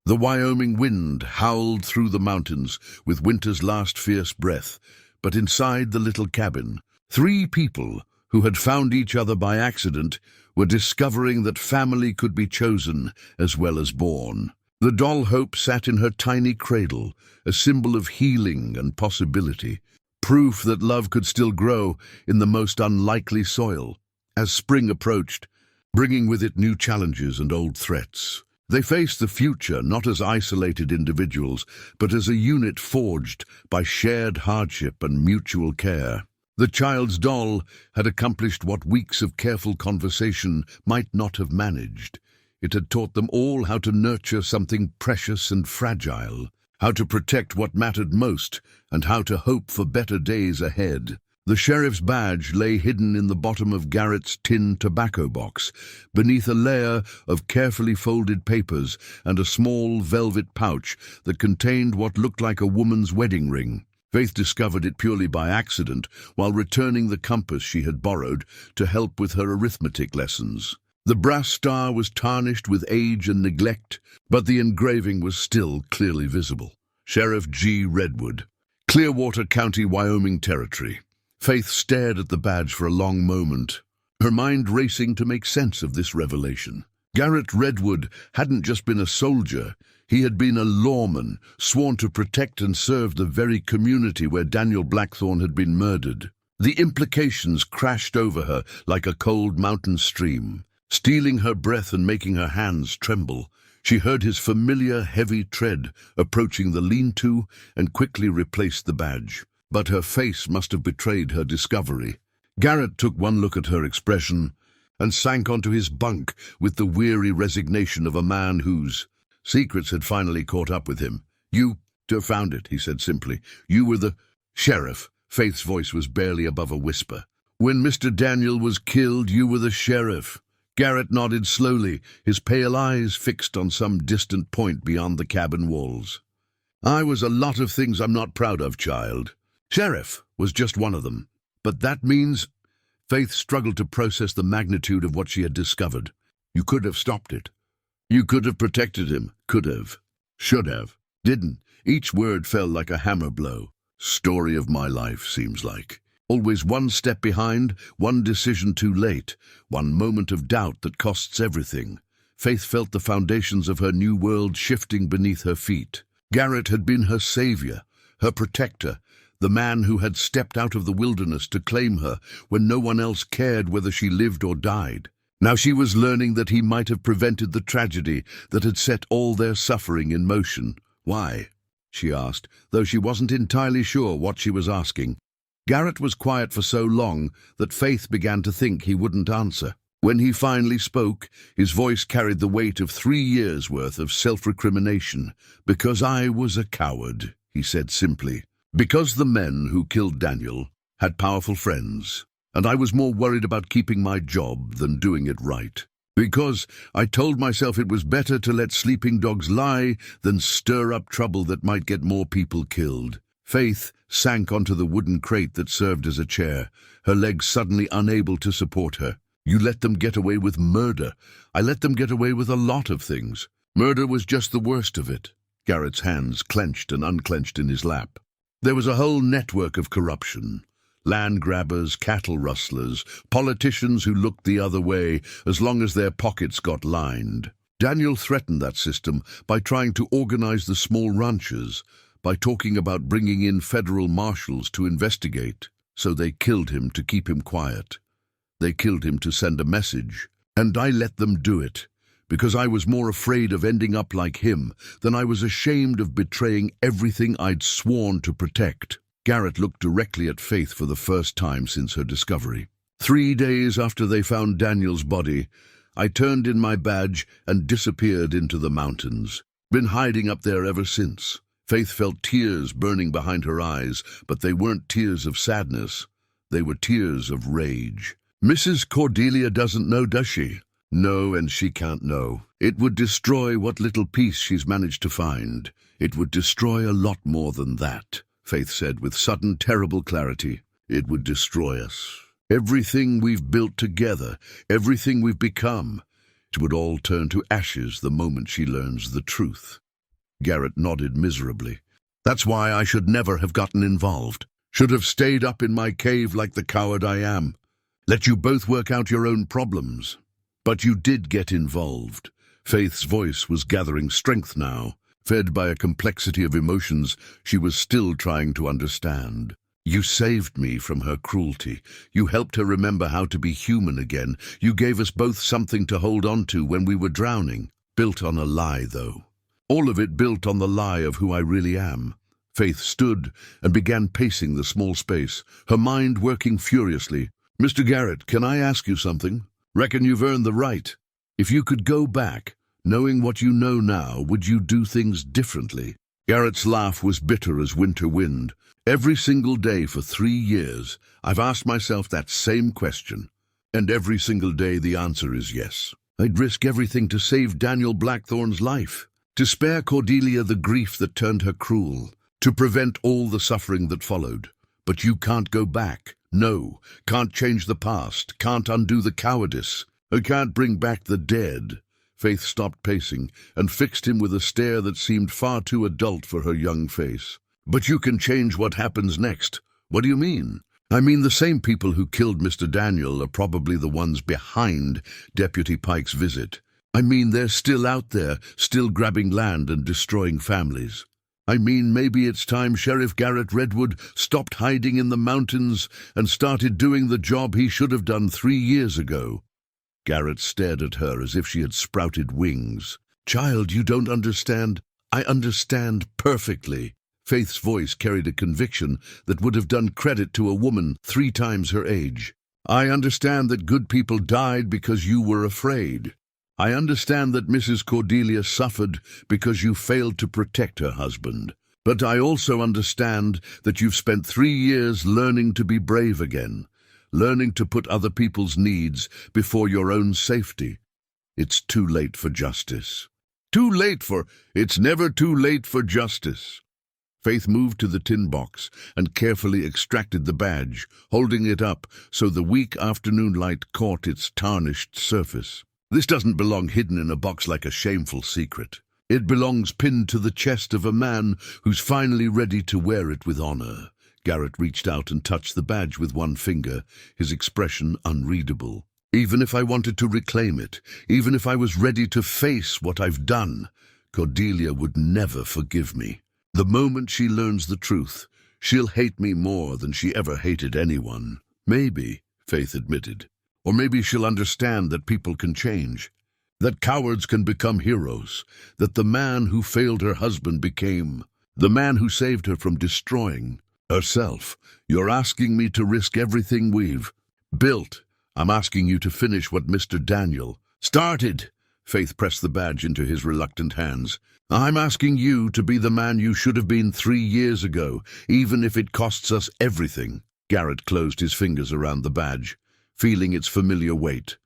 the Wyoming wind howled through the mountains with winter's last fierce breath, but inside the little cabin, 3 people who had found each other by accident were discovering that family could be chosen as well as born. The doll Hope sat in her tiny cradle, a symbol of healing and possibility, proof that love could still grow in the most unlikely soil. As spring approached, bringing with it new challenges and old threats, they faced the future not as isolated individuals, but as a unit forged by shared hardship and mutual care. The child's doll had accomplished what weeks of careful conversation might not have managed. It had taught them all how to nurture something precious and fragile, how to protect what mattered most, and how to hope for better days ahead. The sheriff's badge lay hidden in the bottom of Garrett's tin tobacco box, beneath a layer of carefully folded papers and a small velvet pouch that contained what looked like a woman's wedding ring. Faith discovered it purely by accident while returning the compass she had borrowed to help with her arithmetic lessons. The brass star was tarnished with age and neglect, but the engraving was still clearly visible. Sheriff G. Redwood, Clearwater County, Wyoming Territory. Faith stared at the badge for a long moment, her mind racing to make sense of this revelation. Garrett Redwood hadn't just been a soldier. He had been a lawman, sworn to protect and serve the very community where Daniel Blackthorne had been murdered. The implications crashed over her like a cold mountain stream, stealing her breath and making her hands tremble. She heard his familiar, heavy tread approaching the lean-to and quickly replaced the badge. But her face must have betrayed her discovery. Garrett took one look at her expression, and sank onto his bunk with the weary resignation of a man whose secrets had finally caught up with him. "You found it," he said simply. "You were the sheriff." Faith's voice was barely above a whisper. "When Mr. Daniel was killed, you were the sheriff." Garrett nodded slowly, his pale eyes fixed on some distant point beyond the cabin walls. "I was a lot of things I'm not proud of, child. Sheriff was just one of them. But that means—" Faith struggled to process the magnitude of what she had discovered. "You could have stopped it. You could have protected him. Could have. Should have. Didn't." Each word fell like a hammer blow. "Story of my life, seems like. Always one step behind, one decision too late, one moment of doubt that costs everything." Faith felt the foundations of her new world shifting beneath her feet. Garrett had been her savior, her protector, the man who had stepped out of the wilderness to claim her when no one else cared whether she lived or died. Now she was learning that he might have prevented the tragedy that had set all their suffering in motion. "Why?" she asked, though she wasn't entirely sure what she was asking. Garrett was quiet for so long that Faith began to think he wouldn't answer. When he finally spoke, his voice carried the weight of 3 years' worth of self-recrimination. "Because I was a coward," he said simply. "Because the men who killed Daniel had powerful friends, and I was more worried about keeping my job than doing it right. Because I told myself it was better to let sleeping dogs lie than stir up trouble that might get more people killed." Faith sank onto the wooden crate that served as a chair, her legs suddenly unable to support her. "You let them get away with murder. I let them get away with a lot of things. Murder was just the worst of it." Garrett's hands clenched and unclenched in his lap. "There was a whole network of corruption. Land grabbers, cattle rustlers, politicians who looked the other way as long as their pockets got lined. Daniel threatened that system by trying to organize the small ranchers, by talking about bringing in federal marshals to investigate. So they killed him to keep him quiet. They killed him to send a message. And I let them do it, because I was more afraid of ending up like him than I was ashamed of betraying everything I'd sworn to protect." Garrett looked directly at Faith for the first time since her discovery. 3 days after they found Daniel's body, I turned in my badge and disappeared into the mountains. Been hiding up there ever since." Faith felt tears burning behind her eyes, but they weren't tears of sadness. They were tears of rage. "Mrs. Cordelia doesn't know, does she?" "No, and she can't know. It would destroy what little peace she's managed to find. It would destroy a lot more than that," Faith said with sudden, terrible clarity. "It would destroy us. Everything we've built together, everything we've become. It would all turn to ashes the moment she learns the truth." Garrett nodded miserably. "That's why I should never have gotten involved. Should have stayed up in my cave like the coward I am. Let you both work out your own problems. But you did get involved." Faith's voice was gathering strength now. Fed by a complexity of emotions she was still trying to understand. "You saved me from her cruelty. You helped her remember how to be human again. You gave us both something to hold on to when we were drowning. Built on a lie, though. All of it built on the lie of who I really am." Faith stood and began pacing the small space, her mind working furiously. "Mr. Garrett, can I ask you something? Reckon you've earned the right. If you could go back, knowing what you know now, would you do things differently?" Garrett's laugh was bitter as winter wind. "Every single day for 3 years, I've asked myself that same question. And every single day the answer is yes. I'd risk everything to save Daniel Blackthorne's life, to spare Cordelia the grief that turned her cruel, to prevent all the suffering that followed. But you can't go back. No, can't change the past, can't undo the cowardice. I can't bring back the dead." Faith stopped pacing and fixed him with a stare that seemed far too adult for her young face. "But you can change what happens next." "What do you mean?" "I mean the same people who killed Mr. Daniel are probably the ones behind Deputy Pike's visit. I mean they're still out there, still grabbing land and destroying families. I mean maybe it's time Sheriff Garrett Redwood stopped hiding in the mountains and started doing the job he should have done 3 years ago." Garrett stared at her as if she had sprouted wings. "Child, you don't understand." "I understand perfectly." Faith's voice carried a conviction that would have done credit to a woman 3 times her age. I understand that good people died because you were afraid. I understand that Mrs. Cordelia suffered because you failed to protect her husband. But I also understand that you've spent 3 years learning to be brave again, learning to put other people's needs before your own safety. It's too late for justice. It's never too late for justice. Faith moved to the tin box and carefully extracted the badge, holding it up so the weak afternoon light caught its tarnished surface. This doesn't belong hidden in a box like a shameful secret. It belongs pinned to the chest of a man who's finally ready to wear it with honor. Garrett reached out and touched the badge with one finger, his expression unreadable. Even if I wanted to reclaim it, even if I was ready to face what I've done, Cordelia would never forgive me. The moment she learns the truth, she'll hate me more than she ever hated anyone. Maybe, Faith admitted. Or maybe she'll understand that people can change, that cowards can become heroes, that the man who failed her husband became the man who saved her from destroying herself. You're asking me to risk everything we've built. I'm asking you to finish what Mr. Daniel started. Faith pressed the badge into his reluctant hands. I'm asking you to be the man you should have been 3 years ago, even if it costs us everything. Garrett closed his fingers around the badge, feeling its familiar weight.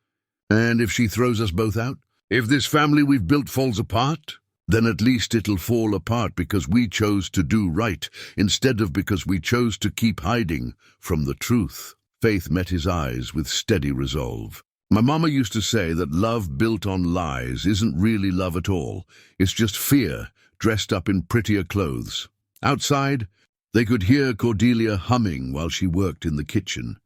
And if she throws us both out? If this family we've built falls apart? Then at least it'll fall apart because we chose to do right, instead of because we chose to keep hiding from the truth. Faith met his eyes with steady resolve. My mama used to say that love built on lies isn't really love at all. It's just fear dressed up in prettier clothes. Outside, they could hear Cordelia humming while she worked in the kitchen.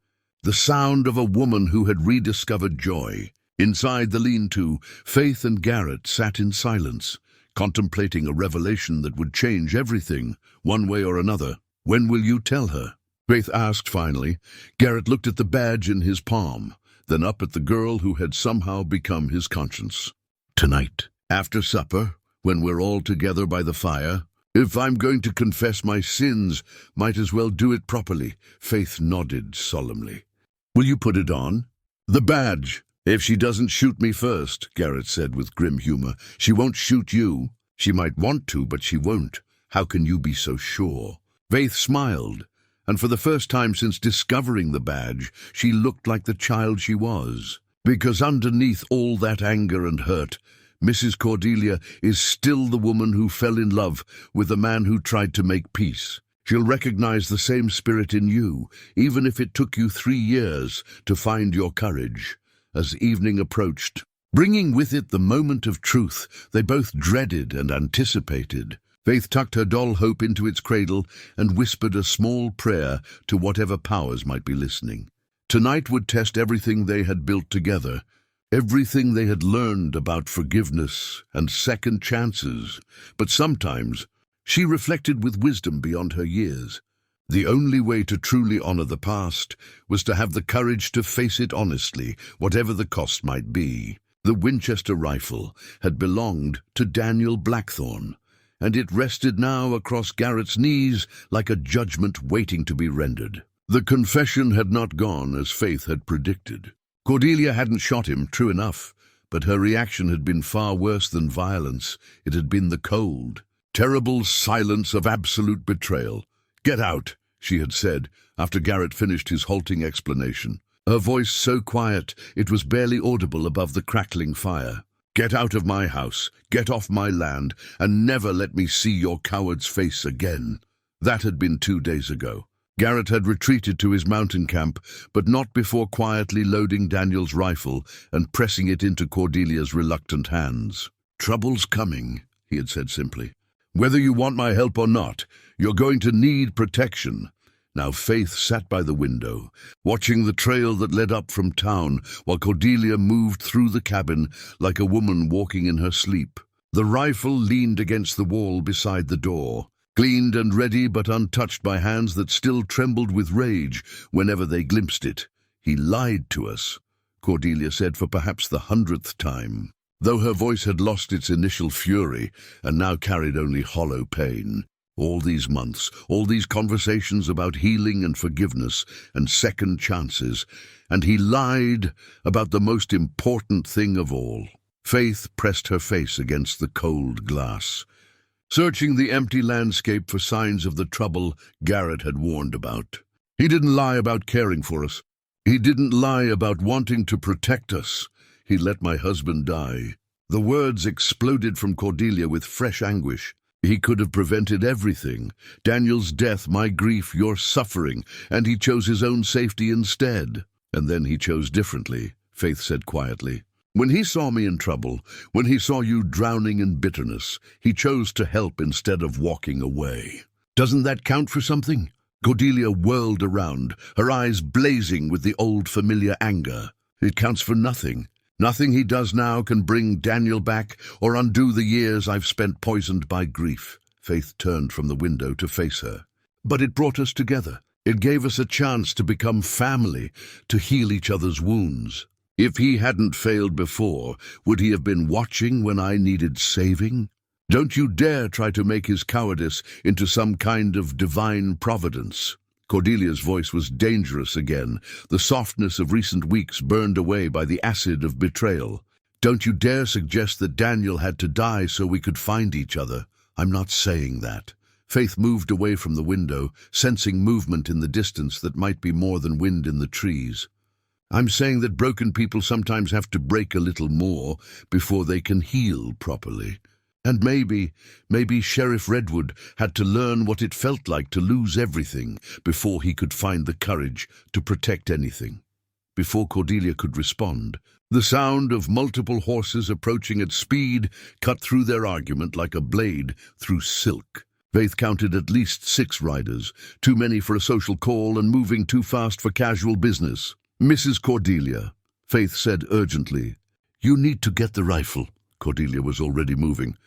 The sound of a woman who had rediscovered joy. Inside the lean-to, Faith and Garrett sat in silence, contemplating a revelation that would change everything, one way or another. When will you tell her? Faith asked finally. Garrett looked at the badge in his palm, then up at the girl who had somehow become his conscience. Tonight, after supper, when we're all together by the fire. If I'm going to confess my sins, might as well do it properly. Faith nodded solemnly. Will you put it on? The badge. If she doesn't shoot me first, Garrett said with grim humor, she won't shoot you. She might want to, but she won't. How can you be so sure? Faith smiled, and for the first time since discovering the badge, she looked like the child she was. Because underneath all that anger and hurt, Mrs. Cordelia is still the woman who fell in love with the man who tried to make peace. She'll recognize the same spirit in you, even if it took you 3 years to find your courage. As evening approached, bringing with it the moment of truth they both dreaded and anticipated, Faith tucked her doll Hope into its cradle and whispered a small prayer to whatever powers might be listening. Tonight would test everything they had built together, everything they had learned about forgiveness and second chances. But sometimes she reflected with wisdom beyond her years. The only way to truly honor the past was to have the courage to face it honestly, whatever the cost might be. The Winchester rifle had belonged to Daniel Blackthorne, and it rested now across Garrett's knees like a judgment waiting to be rendered. The confession had not gone as Faith had predicted. Cordelia hadn't shot him, true enough, but her reaction had been far worse than violence. It had been the cold, terrible silence of absolute betrayal. "Get out," she had said, after Garrett finished his halting explanation. Her voice so quiet it was barely audible above the crackling fire. "Get out of my house, get off my land, and never let me see your coward's face again." That had been 2 days ago. Garrett had retreated to his mountain camp, but not before quietly loading Daniel's rifle and pressing it into Cordelia's reluctant hands. "Trouble's coming," he had said simply. "Whether you want my help or not, you're going to need protection." Now Faith sat by the window, watching the trail that led up from town, while Cordelia moved through the cabin like a woman walking in her sleep. The rifle leaned against the wall beside the door, cleaned and ready but untouched by hands that still trembled with rage whenever they glimpsed it. "He lied to us," Cordelia said for perhaps the 100th time, though her voice had lost its initial fury and now carried only hollow pain. All these months, all these conversations about healing and forgiveness and second chances, and he lied about the most important thing of all. Faith pressed her face against the cold glass, searching the empty landscape for signs of the trouble Garrett had warned about. He didn't lie about caring for us. He didn't lie about wanting to protect us. He let my husband die. The words exploded from Cordelia with fresh anguish. He could have prevented everything. Daniel's death, my grief, your suffering, and he chose his own safety instead. And then he chose differently, Faith said quietly. When he saw me in trouble, when he saw you drowning in bitterness, he chose to help instead of walking away. Doesn't that count for something? Cordelia whirled around, her eyes blazing with the old familiar anger. It counts for nothing. Nothing he does now can bring Daniel back or undo the years I've spent poisoned by grief. Faith turned from the window to face her. But it brought us together. It gave us a chance to become family, to heal each other's wounds. If he hadn't failed before, would he have been watching when I needed saving? Don't you dare try to make his cowardice into some kind of divine providence. Cordelia's voice was dangerous again, the softness of recent weeks burned away by the acid of betrayal. Don't you dare suggest that Daniel had to die so we could find each other. I'm not saying that. Faith moved away from the window, sensing movement in the distance that might be more than wind in the trees. I'm saying that broken people sometimes have to break a little more before they can heal properly. And maybe Sheriff Redwood had to learn what it felt like to lose everything before he could find the courage to protect anything. Before Cordelia could respond, the sound of multiple horses approaching at speed cut through their argument like a blade through silk. Faith counted at least 6 riders, too many for a social call and moving too fast for casual business. Mrs. Cordelia, Faith said urgently. You need to get the rifle. Cordelia was already moving,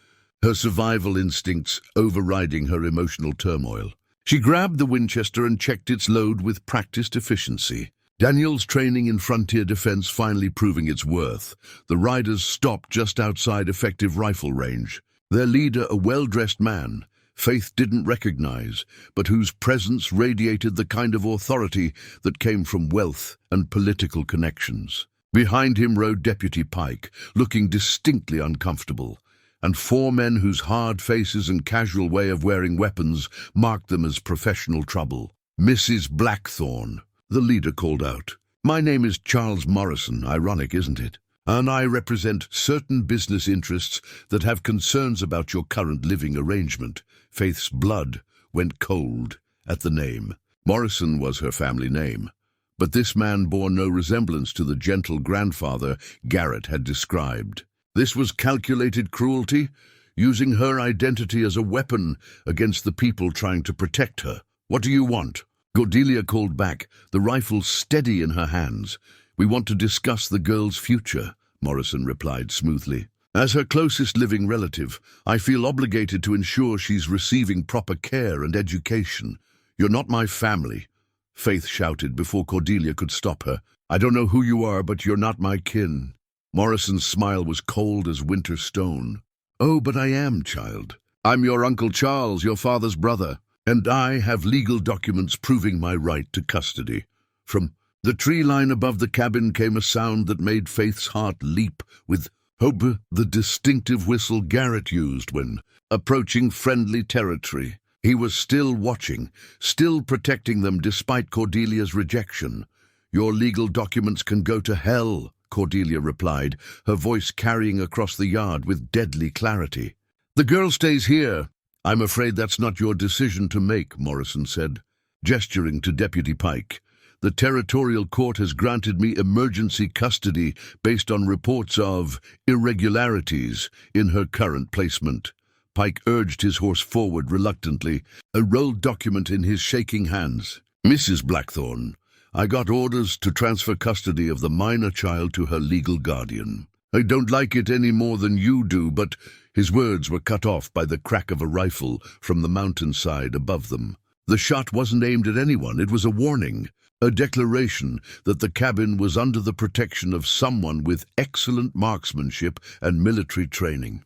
her survival instincts overriding her emotional turmoil. She grabbed the Winchester and checked its load with practiced efficiency. Daniel's training in frontier defense finally proving its worth. The riders stopped just outside effective rifle range. Their leader, a well-dressed man, Faith didn't recognize, but whose presence radiated the kind of authority that came from wealth and political connections. Behind him rode Deputy Pike, looking distinctly uncomfortable, and 4 men whose hard faces and casual way of wearing weapons marked them as professional trouble. Mrs. Blackthorne, the leader called out. My name is Charles Morrison, ironic, isn't it? And I represent certain business interests that have concerns about your current living arrangement. Faith's blood went cold at the name. Morrison was her family name, but this man bore no resemblance to the gentle grandfather Garrett had described. This was calculated cruelty, using her identity as a weapon against the people trying to protect her. What do you want? Cordelia called back, the rifle steady in her hands. We want to discuss the girl's future, Morrison replied smoothly. As her closest living relative, I feel obligated to ensure she's receiving proper care and education. You're not my family, Faith shouted before Cordelia could stop her. I don't know who you are, but you're not my kin. Morrison's smile was cold as winter stone. Oh, but I am, child. I'm your Uncle Charles, your father's brother, and I have legal documents proving my right to custody. From the tree line above the cabin came a sound that made Faith's heart leap with hope, the distinctive whistle Garrett used when approaching friendly territory. He was still watching, still protecting them despite Cordelia's rejection. Your legal documents can go to hell, Cordelia replied, her voice carrying across the yard with deadly clarity. The girl stays here. I'm afraid that's not your decision to make, Morrison said, gesturing to Deputy Pike. The territorial court has granted me emergency custody based on reports of irregularities in her current placement. Pike urged his horse forward reluctantly, a rolled document in his shaking hands. Mrs. Blackthorne, I got orders to transfer custody of the minor child to her legal guardian. I don't like it any more than you do, but his words were cut off by the crack of a rifle from the mountainside above them. The shot wasn't aimed at anyone, it was a warning, a declaration that the cabin was under the protection of someone with excellent marksmanship and military training.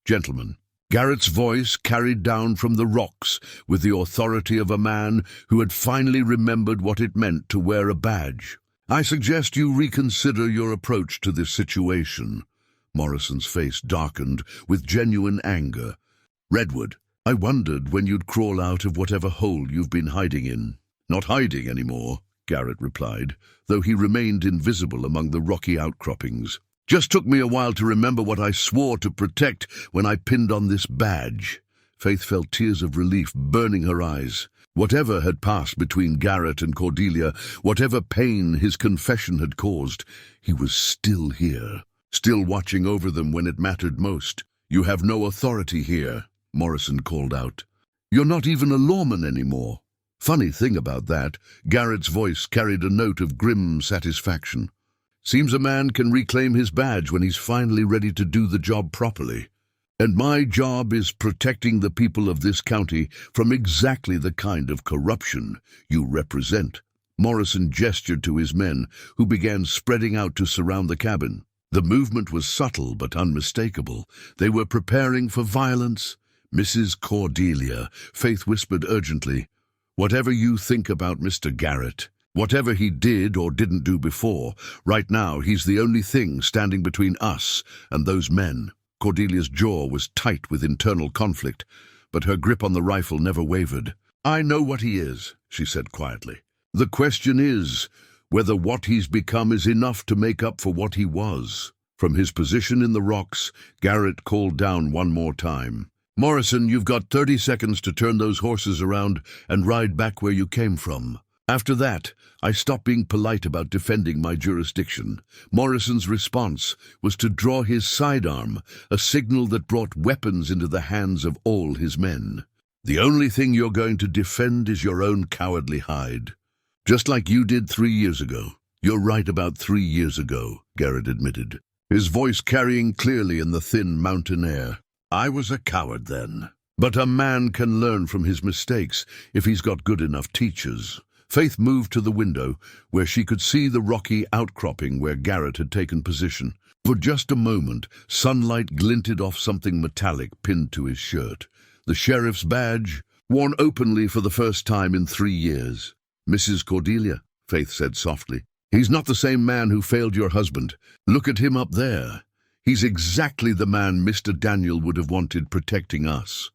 Gentlemen, Garrett's voice carried down from the rocks with the authority of a man who had finally remembered what it meant to wear a badge. "I suggest you reconsider your approach to this situation." Morrison's face darkened with genuine anger. "Redwood, I wondered when you'd crawl out of whatever hole you've been hiding in." "Not hiding anymore," Garrett replied, though he remained invisible among the rocky outcroppings. "Just took me a while to remember what I swore to protect when I pinned on this badge." Faith felt tears of relief burning her eyes. Whatever had passed between Garrett and Cordelia, whatever pain his confession had caused, he was still here, still watching over them when it mattered most. "You have no authority here," Morrison called out. "You're not even a lawman anymore." Funny thing about that, Garrett's voice carried a note of grim satisfaction. "Seems a man can reclaim his badge when he's finally ready to do the job properly. And my job is protecting the people of this county from exactly the kind of corruption you represent." Morrison gestured to his men, who began spreading out to surround the cabin. The movement was subtle but unmistakable. They were preparing for violence. "Mrs. Cordelia," Faith whispered urgently, "whatever you think about Mr. Garrett, whatever he did or didn't do before, right now he's the only thing standing between us and those men." Cordelia's jaw was tight with internal conflict, but her grip on the rifle never wavered. "I know what he is," she said quietly. "The question is whether what he's become is enough to make up for what he was." From his position in the rocks, Garrett called down one more time. "Morrison, you've got 30 seconds to turn those horses around and ride back where you came from. After that, I stop being polite about defending my jurisdiction." Morrison's response was to draw his sidearm, a signal that brought weapons into the hands of all his men. "The only thing you're going to defend is your own cowardly hide. Just like you did 3 years ago." "You're right about 3 years ago," Garrett admitted, his voice carrying clearly in the thin mountain air. "I was a coward then. But a man can learn from his mistakes if he's got good enough teachers." Faith moved to the window, where she could see the rocky outcropping where Garrett had taken position. For just a moment, sunlight glinted off something metallic pinned to his shirt. The sheriff's badge, worn openly for the first time in 3 years. "Mrs. Cordelia," Faith said softly, "he's not the same man who failed your husband. Look at him up there. He's exactly the man Mr. Daniel would have wanted protecting us."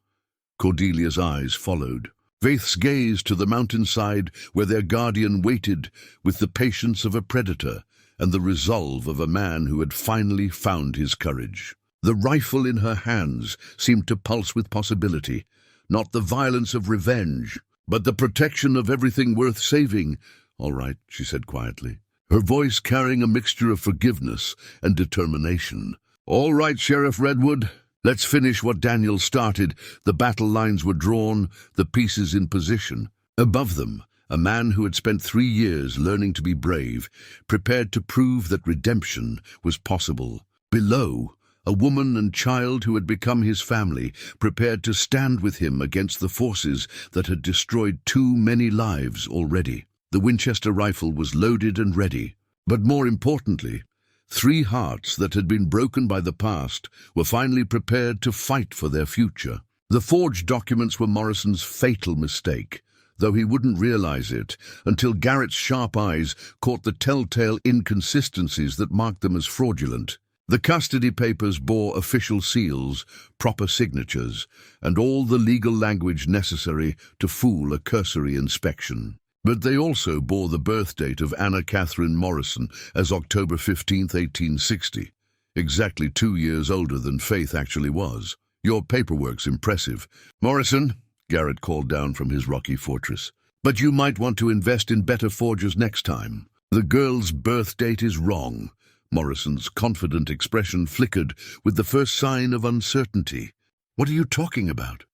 Cordelia's eyes followed. Faith's gaze to the mountainside where their guardian waited with the patience of a predator and the resolve of a man who had finally found his courage. The rifle in her hands seemed to pulse with possibility, not the violence of revenge, but the protection of everything worth saving. "All right," she said quietly, her voice carrying a mixture of forgiveness and determination. "All right, Sheriff Redwood. Let's finish what Daniel started." The battle lines were drawn, the pieces in position. Above them, a man who had spent 3 years learning to be brave, prepared to prove that redemption was possible. Below, a woman and child who had become his family, prepared to stand with him against the forces that had destroyed too many lives already. The Winchester rifle was loaded and ready, but more importantly, 3 hearts that had been broken by the past were finally prepared to fight for their future. The forged documents were Morrison's fatal mistake, though he wouldn't realize it until Garrett's sharp eyes caught the telltale inconsistencies that marked them as fraudulent. The custody papers bore official seals, proper signatures, and all the legal language necessary to fool a cursory inspection. But they also bore the birth date of Anna Catherine Morrison as October 15, 1860, exactly 2 years older than Faith actually was. "Your paperwork's impressive, Morrison," Garrett called down from his rocky fortress. "But you might want to invest in better forgers next time. The girl's birth date is wrong." Morrison's confident expression flickered with the first sign of uncertainty. "What are you talking about?"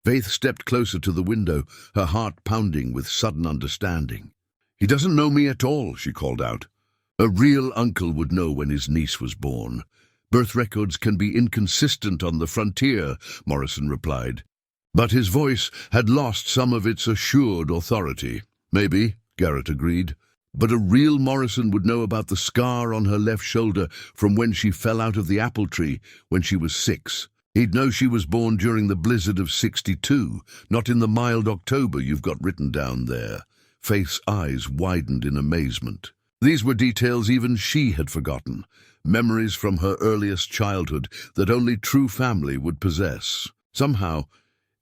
Faith stepped closer to the window, her heart pounding with sudden understanding. "He doesn't know me at all," she called out. "A real uncle would know when his niece was born. Birth records can be inconsistent on the frontier," Morrison replied. But his voice had lost some of its assured authority. "Maybe," Garrett agreed, "but a real Morrison would know about the scar on her left shoulder from when she fell out of the apple tree when she was 6. He'd know she was born during the blizzard of '62, not in the mild October you've got written down there. Faith's eyes widened in amazement. These were details even she had forgotten, memories from her earliest childhood that only true family would possess. Somehow,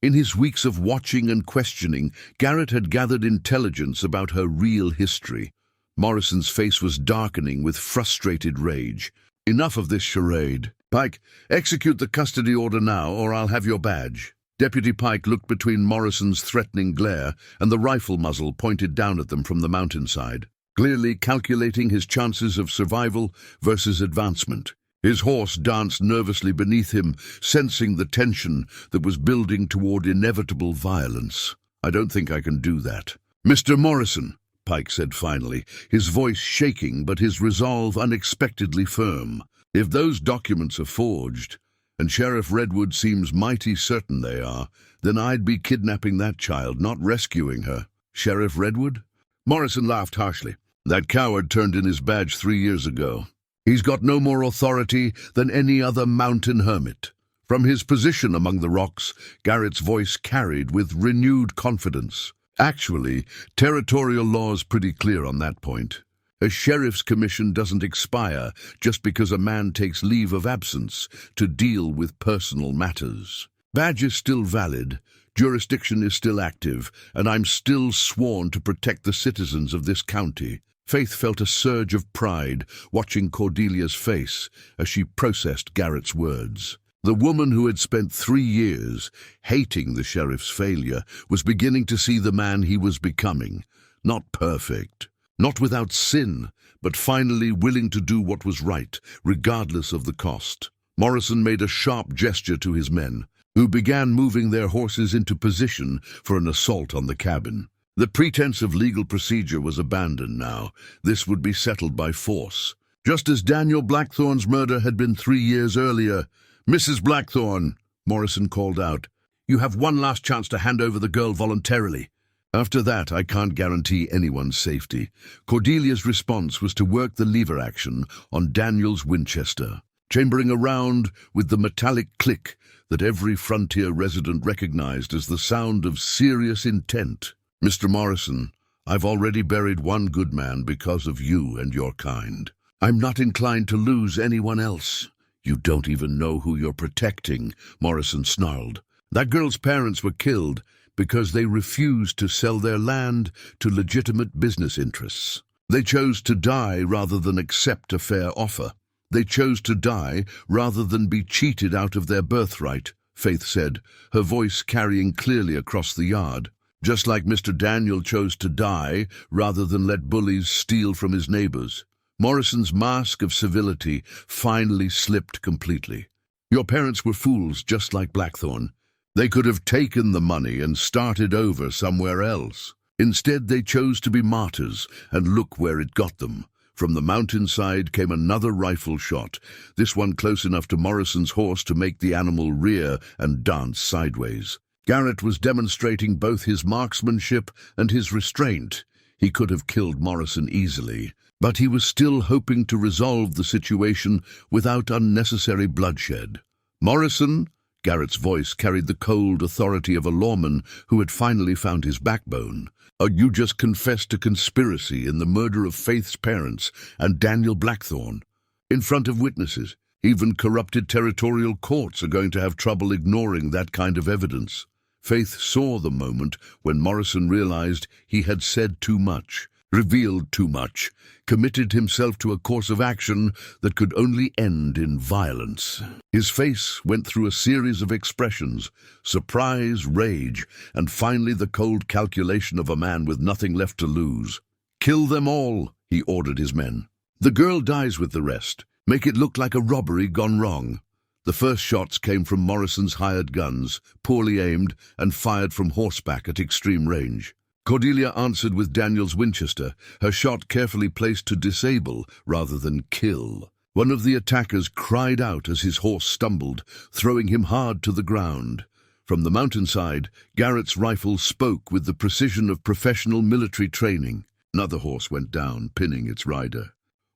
in his weeks of watching and questioning, Garrett had gathered intelligence about her real history. Morrison's face was darkening with frustrated rage. Enough of this charade. Pike, execute the custody order now, or I'll have your badge. Deputy Pike looked between Morrison's threatening glare and the rifle muzzle pointed down at them from the mountainside, clearly calculating his chances of survival versus advancement. His horse danced nervously beneath him, sensing the tension that was building toward inevitable violence. I don't think I can do that. Mr. Morrison, Pike said finally, his voice shaking but his resolve unexpectedly firm. If those documents are forged, and Sheriff Redwood seems mighty certain they are, then I'd be kidnapping that child, not rescuing her. Sheriff Redwood? Morrison laughed harshly. That coward turned in his badge 3 years ago. He's got no more authority than any other mountain hermit. From his position among the rocks, Garrett's voice carried with renewed confidence. Actually, territorial law's pretty clear on that point. A sheriff's commission doesn't expire just because a man takes leave of absence to deal with personal matters. Badge is still valid, jurisdiction is still active, and I'm still sworn to protect the citizens of this county. Faith felt a surge of pride watching Cordelia's face as she processed Garrett's words. The woman who had spent 3 years hating the sheriff's failure was beginning to see the man he was becoming. Not perfect, not without sin, but finally willing to do what was right, regardless of the cost. Morrison made a sharp gesture to his men, who began moving their horses into position for an assault on the cabin. The pretense of legal procedure was abandoned now. This would be settled by force. Just as Daniel Blackthorne's murder had been 3 years earlier. Mrs. Blackthorne, Morrison called out, you have one last chance to hand over the girl voluntarily. After that, I can't guarantee anyone's safety. Cordelia's response was to work the lever action on Daniel's Winchester, chambering around with the metallic click that every frontier resident recognized as the sound of serious intent. Mr. Morrison, I've already buried one good man because of you and your kind. I'm not inclined to lose anyone else. You don't even know who you're protecting, Morrison snarled. That girl's parents were killed because they refused to sell their land to legitimate business interests. They chose to die rather than accept a fair offer. They chose to die rather than be cheated out of their birthright, Faith said, her voice carrying clearly across the yard. Just like Mr. Daniel chose to die rather than let bullies steal from his neighbors. Morrison's mask of civility finally slipped completely. Your parents were fools just like Blackthorne. They could have taken the money and started over somewhere else. Instead, they chose to be martyrs, and look where it got them. From the mountainside came another rifle shot, this one close enough to Morrison's horse to make the animal rear and dance sideways. Garrett was demonstrating both his marksmanship and his restraint. He could have killed Morrison easily, but he was still hoping to resolve the situation without unnecessary bloodshed. Morrison, Garrett's voice carried the cold authority of a lawman who had finally found his backbone. You just confessed to conspiracy in the murder of Faith's parents and Daniel Blackthorne. In front of witnesses. Even corrupted territorial courts are going to have trouble ignoring that kind of evidence. Faith saw the moment when Morrison realized he had said too much, revealed too much, committed himself to a course of action that could only end in violence. His face went through a series of expressions, surprise, rage, and finally the cold calculation of a man with nothing left to lose. Kill them all, he ordered his men. The girl dies with the rest. Make it look like a robbery gone wrong. The first shots came from Morrison's hired guns, poorly aimed and fired from horseback at extreme range. Cordelia answered with Daniel's Winchester, her shot carefully placed to disable rather than kill. One of the attackers cried out as his horse stumbled, throwing him hard to the ground. From the mountainside, Garrett's rifle spoke with the precision of professional military training. Another horse went down, pinning its rider.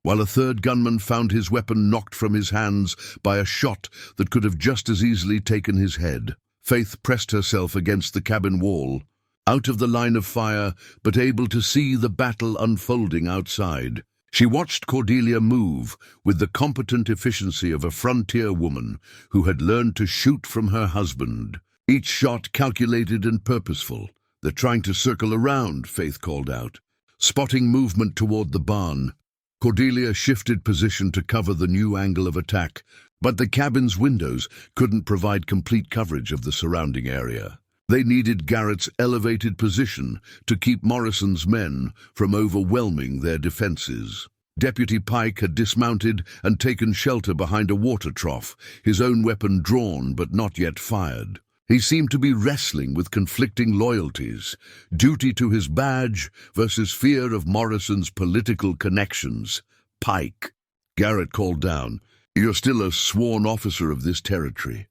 while a third gunman found his weapon knocked from his hands by a shot that could have just as easily taken his head. Faith pressed herself against the cabin wall, out of the line of fire, but able to see the battle unfolding outside. She watched Cordelia move with the competent efficiency of a frontier woman who had learned to shoot from her husband. Each shot calculated and purposeful. "They're trying to circle around," Faith called out. Spotting movement toward the barn, Cordelia shifted position to cover the new angle of attack, but the cabin's windows couldn't provide complete coverage of the surrounding area. They needed Garrett's elevated position to keep Morrison's men from overwhelming their defenses. Deputy Pike had dismounted and taken shelter behind a water trough, his own weapon drawn but not yet fired. He seemed to be wrestling with conflicting loyalties, duty to his badge versus fear of Morrison's political connections. "Pike," Garrett called down, "you're still a sworn officer of this territory.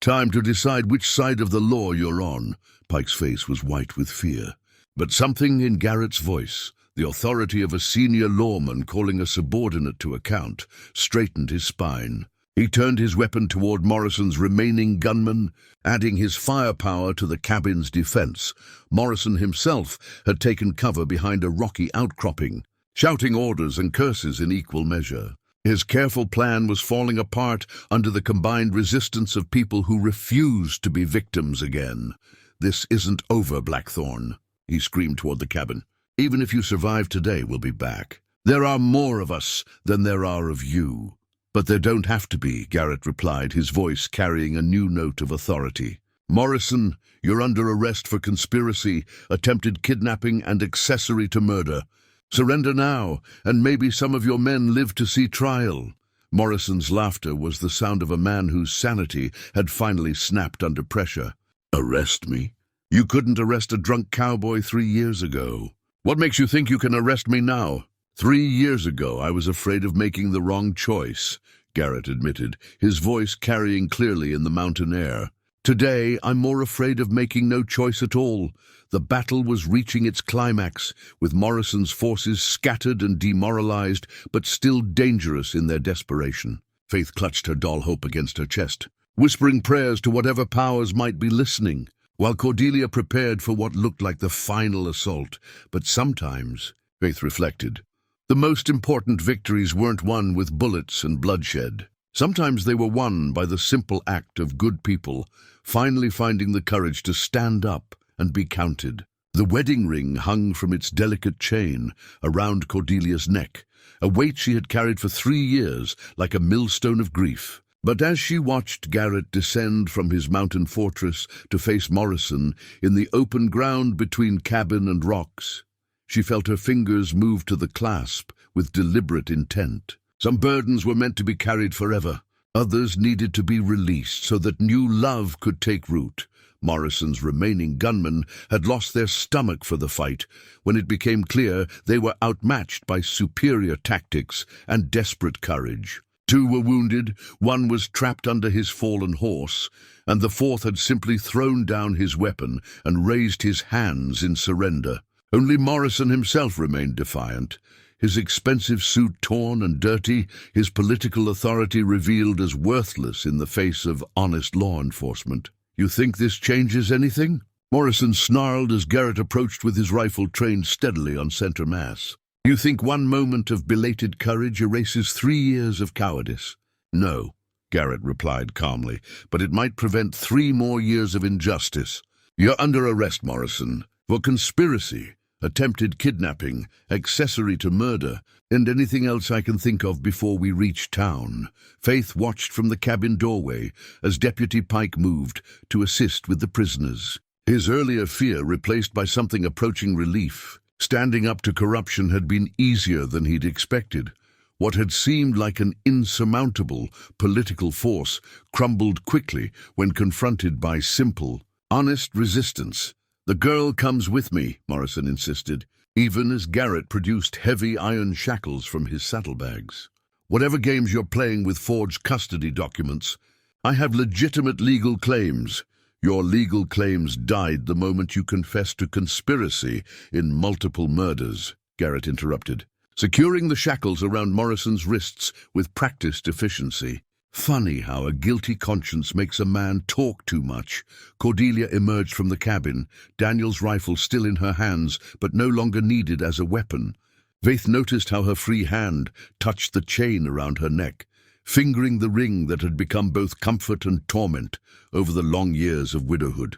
Time to decide which side of the law you're on." Pike's face was white with fear, but something in Garrett's voice, the authority of a senior lawman calling a subordinate to account, straightened his spine. He turned his weapon toward Morrison's remaining gunmen, adding his firepower to the cabin's defense. Morrison himself had taken cover behind a rocky outcropping, shouting orders and curses in equal measure. His careful plan was falling apart under the combined resistance of people who refused to be victims again. "This isn't over, Blackthorne," he screamed toward the cabin. "Even if you survive today, we'll be back. There are more of us than there are of you." "But there don't have to be," Garrett replied, his voice carrying a new note of authority. "Morrison, you're under arrest for conspiracy, attempted kidnapping, and accessory to murder. Surrender now, and maybe some of your men live to see trial." Morrison's laughter was the sound of a man whose sanity had finally snapped under pressure. "Arrest me? You couldn't arrest a drunk cowboy 3 years ago. What makes you think you can arrest me now?" 3 years ago, I was afraid of making the wrong choice," Garrett admitted, his voice carrying clearly in the mountain air. "Today, I'm more afraid of making no choice at all. The battle was reaching its climax, with Morrison's forces scattered and demoralized, but still dangerous in their desperation." Faith clutched her doll hope against her chest, whispering prayers to whatever powers might be listening, while Cordelia prepared for what looked like the final assault. But sometimes, Faith reflected, the most important victories weren't won with bullets and bloodshed. Sometimes they were won by the simple act of good people finally finding the courage to stand up and be counted. The wedding ring hung from its delicate chain around Cordelia's neck, a weight she had carried for 3 years like a millstone of grief. But as she watched Garrett descend from his mountain fortress to face Morrison in the open ground between cabin and rocks, she felt her fingers move to the clasp with deliberate intent. Some burdens were meant to be carried forever. Others needed to be released so that new love could take root. Morrison's remaining gunmen had lost their stomach for the fight when it became clear they were outmatched by superior tactics and desperate courage. 2 were wounded, 1 was trapped under his fallen horse, and the 4th had simply thrown down his weapon and raised his hands in surrender. Only Morrison himself remained defiant, his expensive suit torn and dirty, his political authority revealed as worthless in the face of honest law enforcement. "You think this changes anything?" Morrison snarled as Garrett approached with his rifle trained steadily on center mass. "You think one moment of belated courage erases 3 years of cowardice?" "No," Garrett replied calmly, "but it might prevent 3 more years of injustice. You're under arrest, Morrison, for conspiracy, attempted kidnapping, accessory to murder, and anything else I can think of before we reach town." Faith watched from the cabin doorway as Deputy Pike moved to assist with the prisoners. His earlier fear replaced by something approaching relief. Standing up to corruption had been easier than he'd expected. What had seemed like an insurmountable political force crumbled quickly when confronted by simple, honest resistance. "The girl comes with me," Morrison insisted, even as Garrett produced heavy iron shackles from his saddlebags. "Whatever games you're playing with forged custody documents, I have legitimate legal claims. Your legal claims died the moment you confessed to conspiracy in multiple murders," Garrett interrupted. securing the shackles around Morrison's wrists with practiced efficiency. Funny how a guilty conscience makes a man talk too much. Cordelia emerged from the cabin, Daniel's rifle still in her hands, but no longer needed as a weapon. Faith noticed how her free hand touched the chain around her neck, fingering the ring that had become both comfort and torment over the long years of widowhood.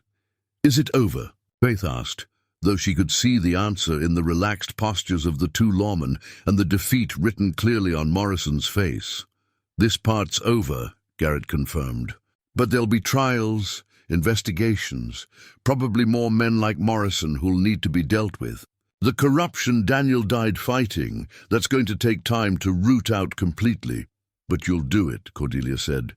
"Is it over?" Faith asked, though she could see the answer in the relaxed postures of the two lawmen and the defeat written clearly on Morrison's face. "This part's over," Garrett confirmed. "But there'll be trials, investigations, probably more men like Morrison who'll need to be dealt with. The corruption Daniel died fighting, that's going to take time to root out completely. But you'll do it," Cordelia said.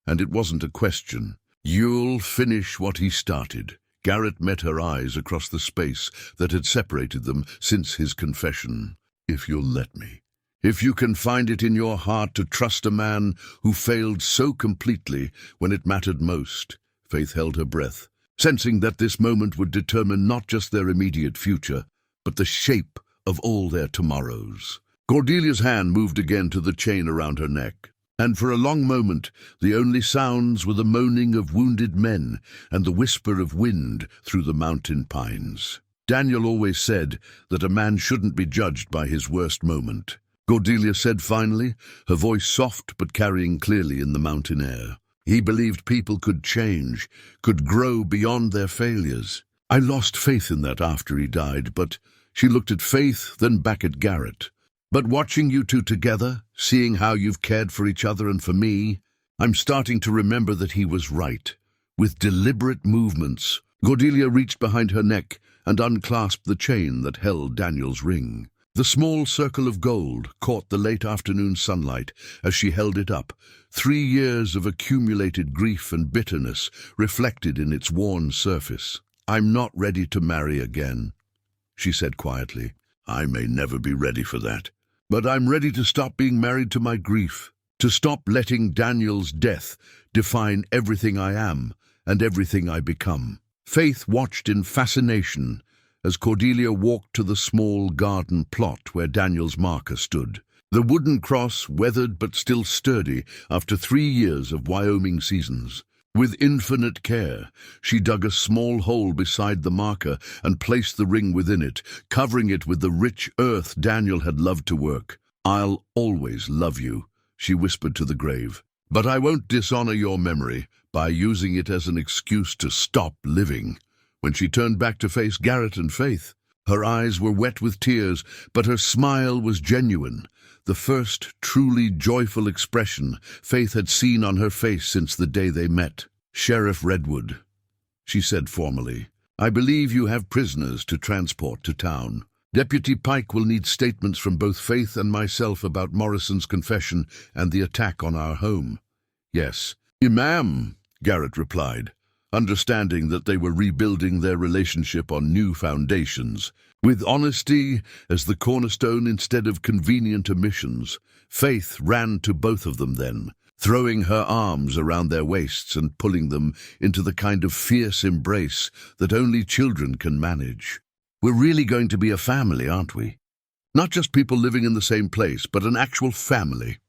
And it wasn't a question. "You'll finish what he started." Garrett met her eyes across the space that had separated them since his confession. "If you'll let me. If you can find it in your heart to trust a man who failed so completely when it mattered most." Faith held her breath, sensing that this moment would determine not just their immediate future, but the shape of all their tomorrows. Cordelia's hand moved again to the chain around her neck, and for a long moment the only sounds were the moaning of wounded men and the whisper of wind through the mountain pines. Daniel always said that a man shouldn't be judged by his worst moment, Cordelia said finally, her voice soft but carrying clearly in the mountain air. He believed people could change, could grow beyond their failures. "I lost faith in that after he died, but..." She looked at Faith, then back at Garrett. "But watching you two together, seeing how you've cared for each other and for me, I'm starting to remember that he was right." With deliberate movements, Cordelia reached behind her neck and unclasped the chain that held Daniel's ring. The small circle of gold caught the late afternoon sunlight as she held it up, 3 years of accumulated grief and bitterness reflected in its worn surface. "I'm not ready to marry again," she said quietly. "I may never be ready for that. But I'm ready to stop being married to my grief, to stop letting Daniel's death define everything I am and everything I become." Faith watched in fascination as Cordelia walked to the small garden plot where Daniel's marker stood. The wooden cross, weathered but still sturdy after 3 years of Wyoming seasons. With infinite care, she dug a small hole beside the marker and placed the ring within it, covering it with the rich earth Daniel had loved to work. "I'll always love you," she whispered to the grave. "But I won't dishonor your memory by using it as an excuse to stop living." When she turned back to face Garrett and Faith, her eyes were wet with tears, but her smile was genuine, the first truly joyful expression Faith had seen on her face since the day they met. "Sheriff Redwood," she said formally, "I believe you have prisoners to transport to town. Deputy Pike will need statements from both Faith and myself about Morrison's confession and the attack on our home." "Yes, Imam," Garrett replied, understanding that they were rebuilding their relationship on new foundations. With honesty as the cornerstone instead of convenient omissions, Faith ran to both of them then, throwing her arms around their waists and pulling them into the kind of fierce embrace that only children can manage. "We're really going to be a family, aren't we? Not just people living in the same place, but an actual family."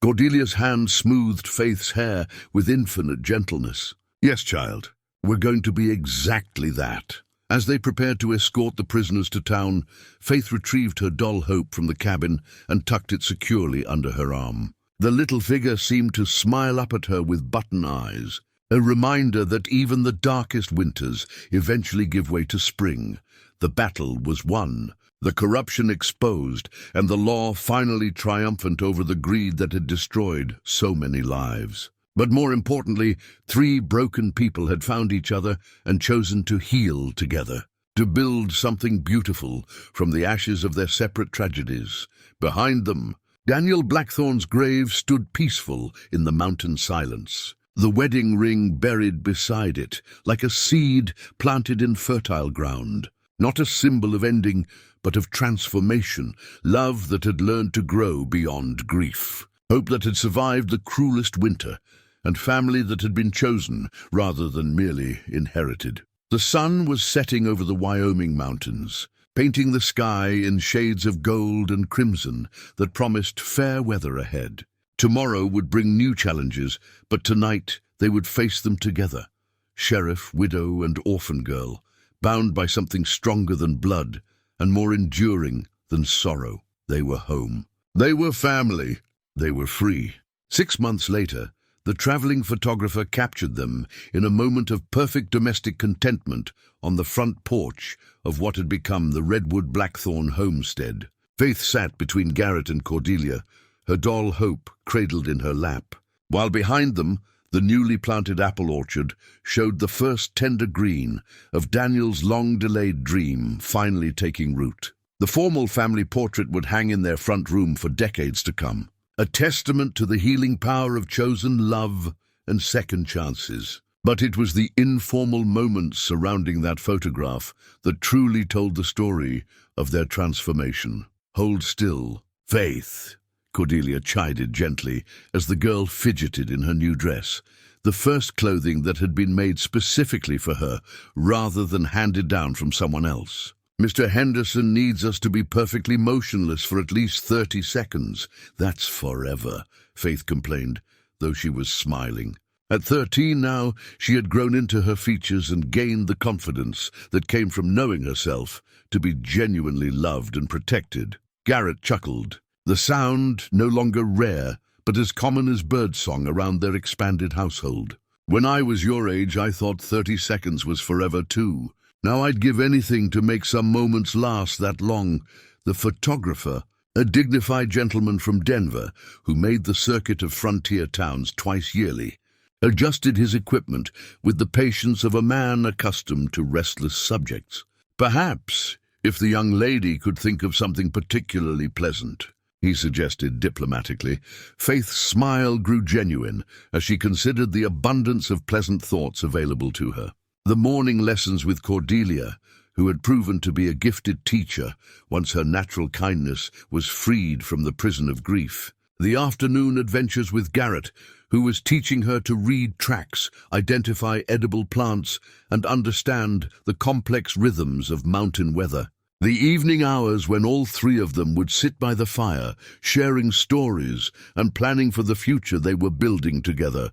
Cordelia's hand smoothed Faith's hair with infinite gentleness. "Yes, child. We're going to be exactly that." As they prepared to escort the prisoners to town, Faith retrieved her doll Hope from the cabin and tucked it securely under her arm. The little figure seemed to smile up at her with button eyes, a reminder that even the darkest winters eventually give way to spring. The battle was won, the corruption exposed, and the law finally triumphant over the greed that had destroyed so many lives. But more importantly, 3 broken people had found each other and chosen to heal together, to build something beautiful from the ashes of their separate tragedies. Behind them, Daniel Blackthorne's grave stood peaceful in the mountain silence, the wedding ring buried beside it, like a seed planted in fertile ground. Not a symbol of ending, but of transformation, love that had learned to grow beyond grief, hope that had survived the cruelest winter, and family that had been chosen rather than merely inherited. The sun was setting over the Wyoming mountains, painting the sky in shades of gold and crimson that promised fair weather ahead. Tomorrow would bring new challenges, but tonight they would face them together. Sheriff, widow, and orphan girl, bound by something stronger than blood and more enduring than sorrow. They were home. They were family. They were free. 6 months later, the traveling photographer captured them in a moment of perfect domestic contentment on the front porch of what had become the Redwood Blackthorne homestead. Faith sat between Garrett and Cordelia, her doll Hope cradled in her lap, while behind them the newly planted apple orchard showed the first tender green of Daniel's long-delayed dream finally taking root. The formal family portrait would hang in their front room for decades to come, a testament to the healing power of chosen love and second chances. But it was the informal moments surrounding that photograph that truly told the story of their transformation. "Hold still, Faith," Cordelia chided gently as the girl fidgeted in her new dress, the first clothing that had been made specifically for her rather than handed down from someone else. "Mr. Henderson needs us to be perfectly motionless for at least 30 seconds. That's forever," Faith complained, though she was smiling. At 13 now, she had grown into her features and gained the confidence that came from knowing herself to be genuinely loved and protected. Garrett chuckled, the sound no longer rare, but as common as birdsong around their expanded household. "When I was your age, I thought 30 seconds was forever too. Now I'd give anything to make some moments last that long." The photographer, a dignified gentleman from Denver who made the circuit of frontier towns twice yearly, adjusted his equipment with the patience of a man accustomed to restless subjects. "Perhaps, if the young lady could think of something particularly pleasant," he suggested diplomatically. Faith's smile grew genuine as she considered the abundance of pleasant thoughts available to her. The morning lessons with Cordelia, who had proven to be a gifted teacher once her natural kindness was freed from the prison of grief. The afternoon adventures with Garrett, who was teaching her to read tracks, identify edible plants, and understand the complex rhythms of mountain weather. The evening hours when all three of them would sit by the fire, sharing stories and planning for the future they were building together.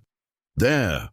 "There,"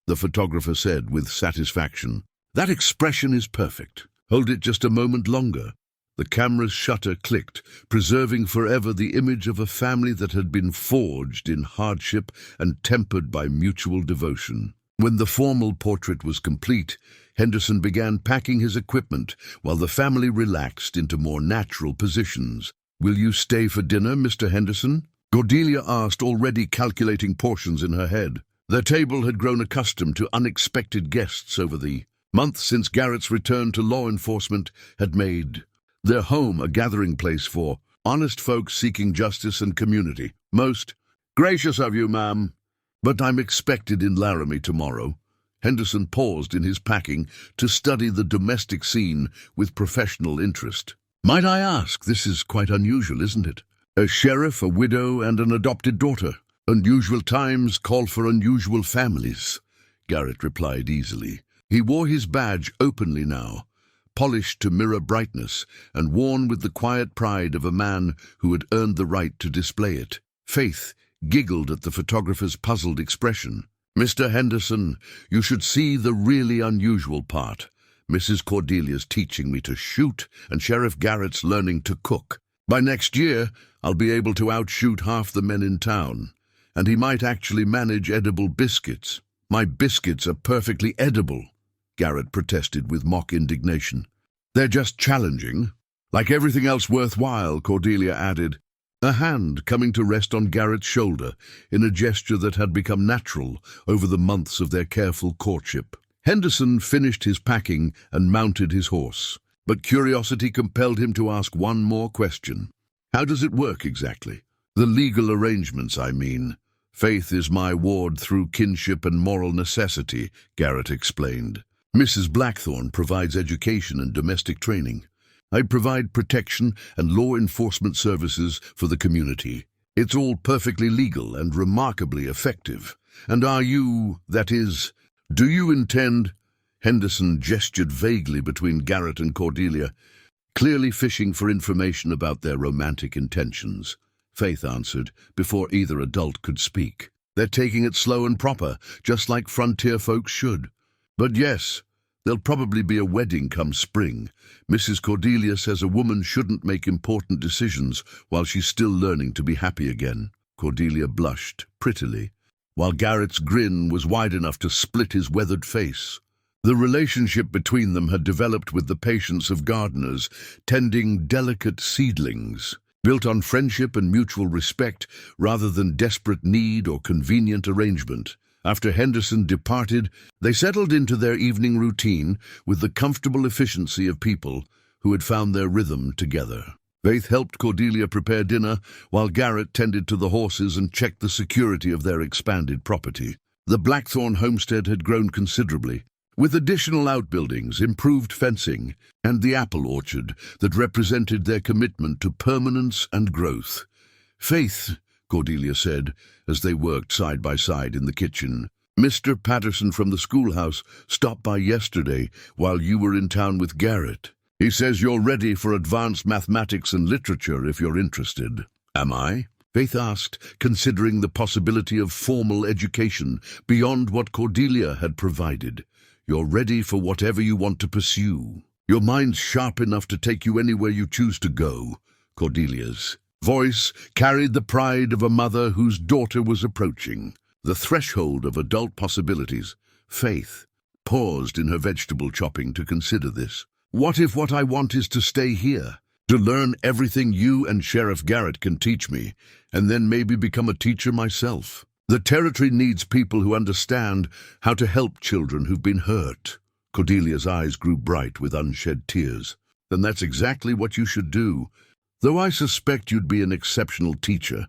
the photographer said with satisfaction. "That expression is perfect. Hold it just a moment longer." The camera's shutter clicked, preserving forever the image of a family that had been forged in hardship and tempered by mutual devotion. When the formal portrait was complete, Henderson began packing his equipment while the family relaxed into more natural positions. "Will you stay for dinner, Mr. Henderson?" Cordelia asked, already calculating portions in her head. Their table had grown accustomed to unexpected guests over the months since Garrett's return to law enforcement had made their home a gathering place for honest folks seeking justice and community. "Most gracious of you, ma'am, but I'm expected in Laramie tomorrow." Henderson paused in his packing to study the domestic scene with professional interest. "Might I ask, this is quite unusual, isn't it? A sheriff, a widow, and an adopted daughter. Unusual times call for unusual families," Garrett replied easily. He wore his badge openly now, polished to mirror brightness and worn with the quiet pride of a man who had earned the right to display it. Faith giggled at the photographer's puzzled expression. "Mr. Henderson, you should see the really unusual part. Mrs. Cordelia's teaching me to shoot, and Sheriff Garrett's learning to cook. By next year, I'll be able to outshoot half the men in town, and he might actually manage edible biscuits." "My biscuits are perfectly edible," Garrett protested with mock indignation. "They're just challenging. Like everything else worthwhile," Cordelia added, a hand coming to rest on Garrett's shoulder in a gesture that had become natural over the months of their careful courtship. Henderson finished his packing and mounted his horse, but curiosity compelled him to ask one more question. "How does it work exactly? The legal arrangements, I mean." "Faith is my ward through kinship and moral necessity," Garrett explained. "Mrs. Blackthorne provides education and domestic training. I provide protection and law enforcement services for the community. It's all perfectly legal and remarkably effective. And do you intend—" Henderson gestured vaguely between Garrett and Cordelia. clearly fishing for information about their romantic intentions. Faith answered, before either adult could speak. They're taking it slow and proper, just like frontier folks should. But yes, there'll probably be a wedding come spring. Mrs. Cordelia says a woman shouldn't make important decisions while she's still learning to be happy again. Cordelia blushed prettily, while Garrett's grin was wide enough to split his weathered face. The relationship between them had developed with the patience of gardeners, tending delicate seedlings, built on friendship and mutual respect rather than desperate need or convenient arrangement. After Henderson departed, they settled into their evening routine with the comfortable efficiency of people who had found their rhythm together. Faith helped Cordelia prepare dinner, while Garrett tended to the horses and checked the security of their expanded property. The Blackthorne homestead had grown considerably, with additional outbuildings, improved fencing, and the apple orchard that represented their commitment to permanence and growth. "Faith," Cordelia said, as they worked side by side in the kitchen, "Mr. Patterson from the schoolhouse stopped by yesterday while you were in town with Garrett. He says you're ready for advanced mathematics and literature if you're interested." "Am I?" Faith asked, considering the possibility of formal education beyond what Cordelia had provided. "You're ready for whatever you want to pursue. Your mind's sharp enough to take you anywhere you choose to go." Cordelia's voice carried the pride of a mother whose daughter was approaching the threshold of adult possibilities. Faith paused in her vegetable chopping to consider this. "What if what I want is to stay here, to learn everything you and Sheriff Garrett can teach me, and then maybe become a teacher myself? The territory needs people who understand how to help children who've been hurt." Cordelia's eyes grew bright with unshed tears. "Then that's exactly what you should do, though I suspect you'd be an exceptional teacher,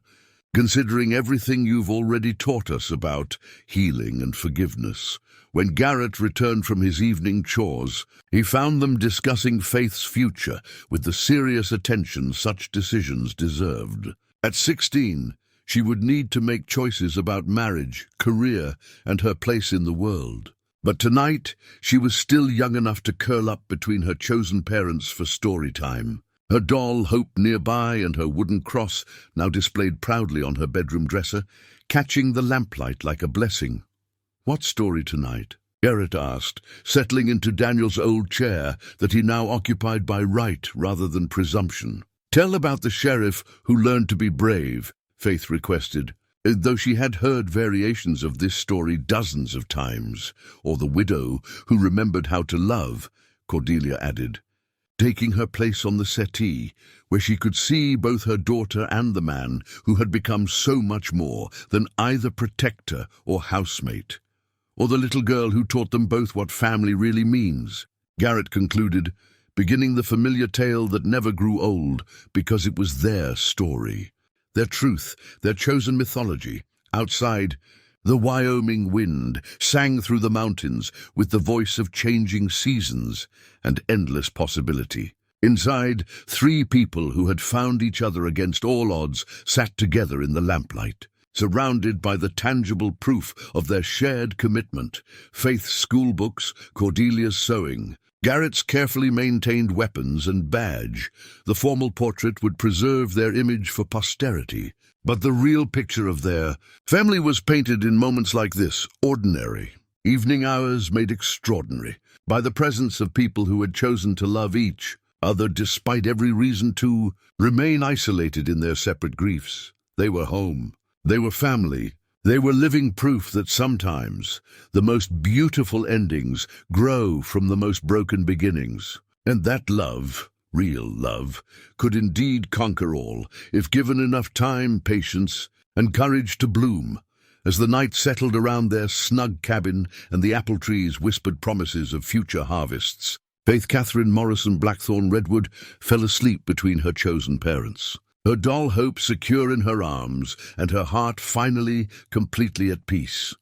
considering everything you've already taught us about healing and forgiveness." When Garrett returned from his evening chores, he found them discussing Faith's future with the serious attention such decisions deserved. At 16, she would need to make choices about marriage, career, and her place in the world. But tonight, she was still young enough to curl up between her chosen parents for story time. Her doll Hope nearby and her wooden cross now displayed proudly on her bedroom dresser, catching the lamplight like a blessing. "What story tonight?" Garrett asked, settling into Daniel's old chair that he now occupied by right rather than presumption. "Tell about the sheriff who learned to be brave," Faith requested, though she had heard variations of this story dozens of times. "Or the widow who remembered how to love," Cordelia added, taking her place on the settee, where she could see both her daughter and the man who had become so much more than either protector or housemate. "Or the little girl who taught them both what family really means," Garrett concluded, beginning the familiar tale that never grew old because it was their story, their truth, their chosen mythology. Outside, the Wyoming wind sang through the mountains with the voice of changing seasons and endless possibility. Inside, three people who had found each other against all odds sat together in the lamplight, surrounded by the tangible proof of their shared commitment: Faith's schoolbooks, Cordelia's sewing, Garrett's carefully maintained weapons and badge. The formal portrait would preserve their image for posterity, but the real picture of their family was painted in moments like this, ordinary, evening hours made extraordinary, by the presence of people who had chosen to love each other despite every reason to remain isolated in their separate griefs. They were home. They were family. They were living proof that sometimes the most beautiful endings grow from the most broken beginnings, and that love, real love, could indeed conquer all if given enough time, patience, and courage to bloom. As the night settled around their snug cabin and the apple trees whispered promises of future harvests, Faith Catherine Morrison Blackthorne Redwood fell asleep between her chosen parents, her doll Hope secure in her arms, and her heart finally completely at peace.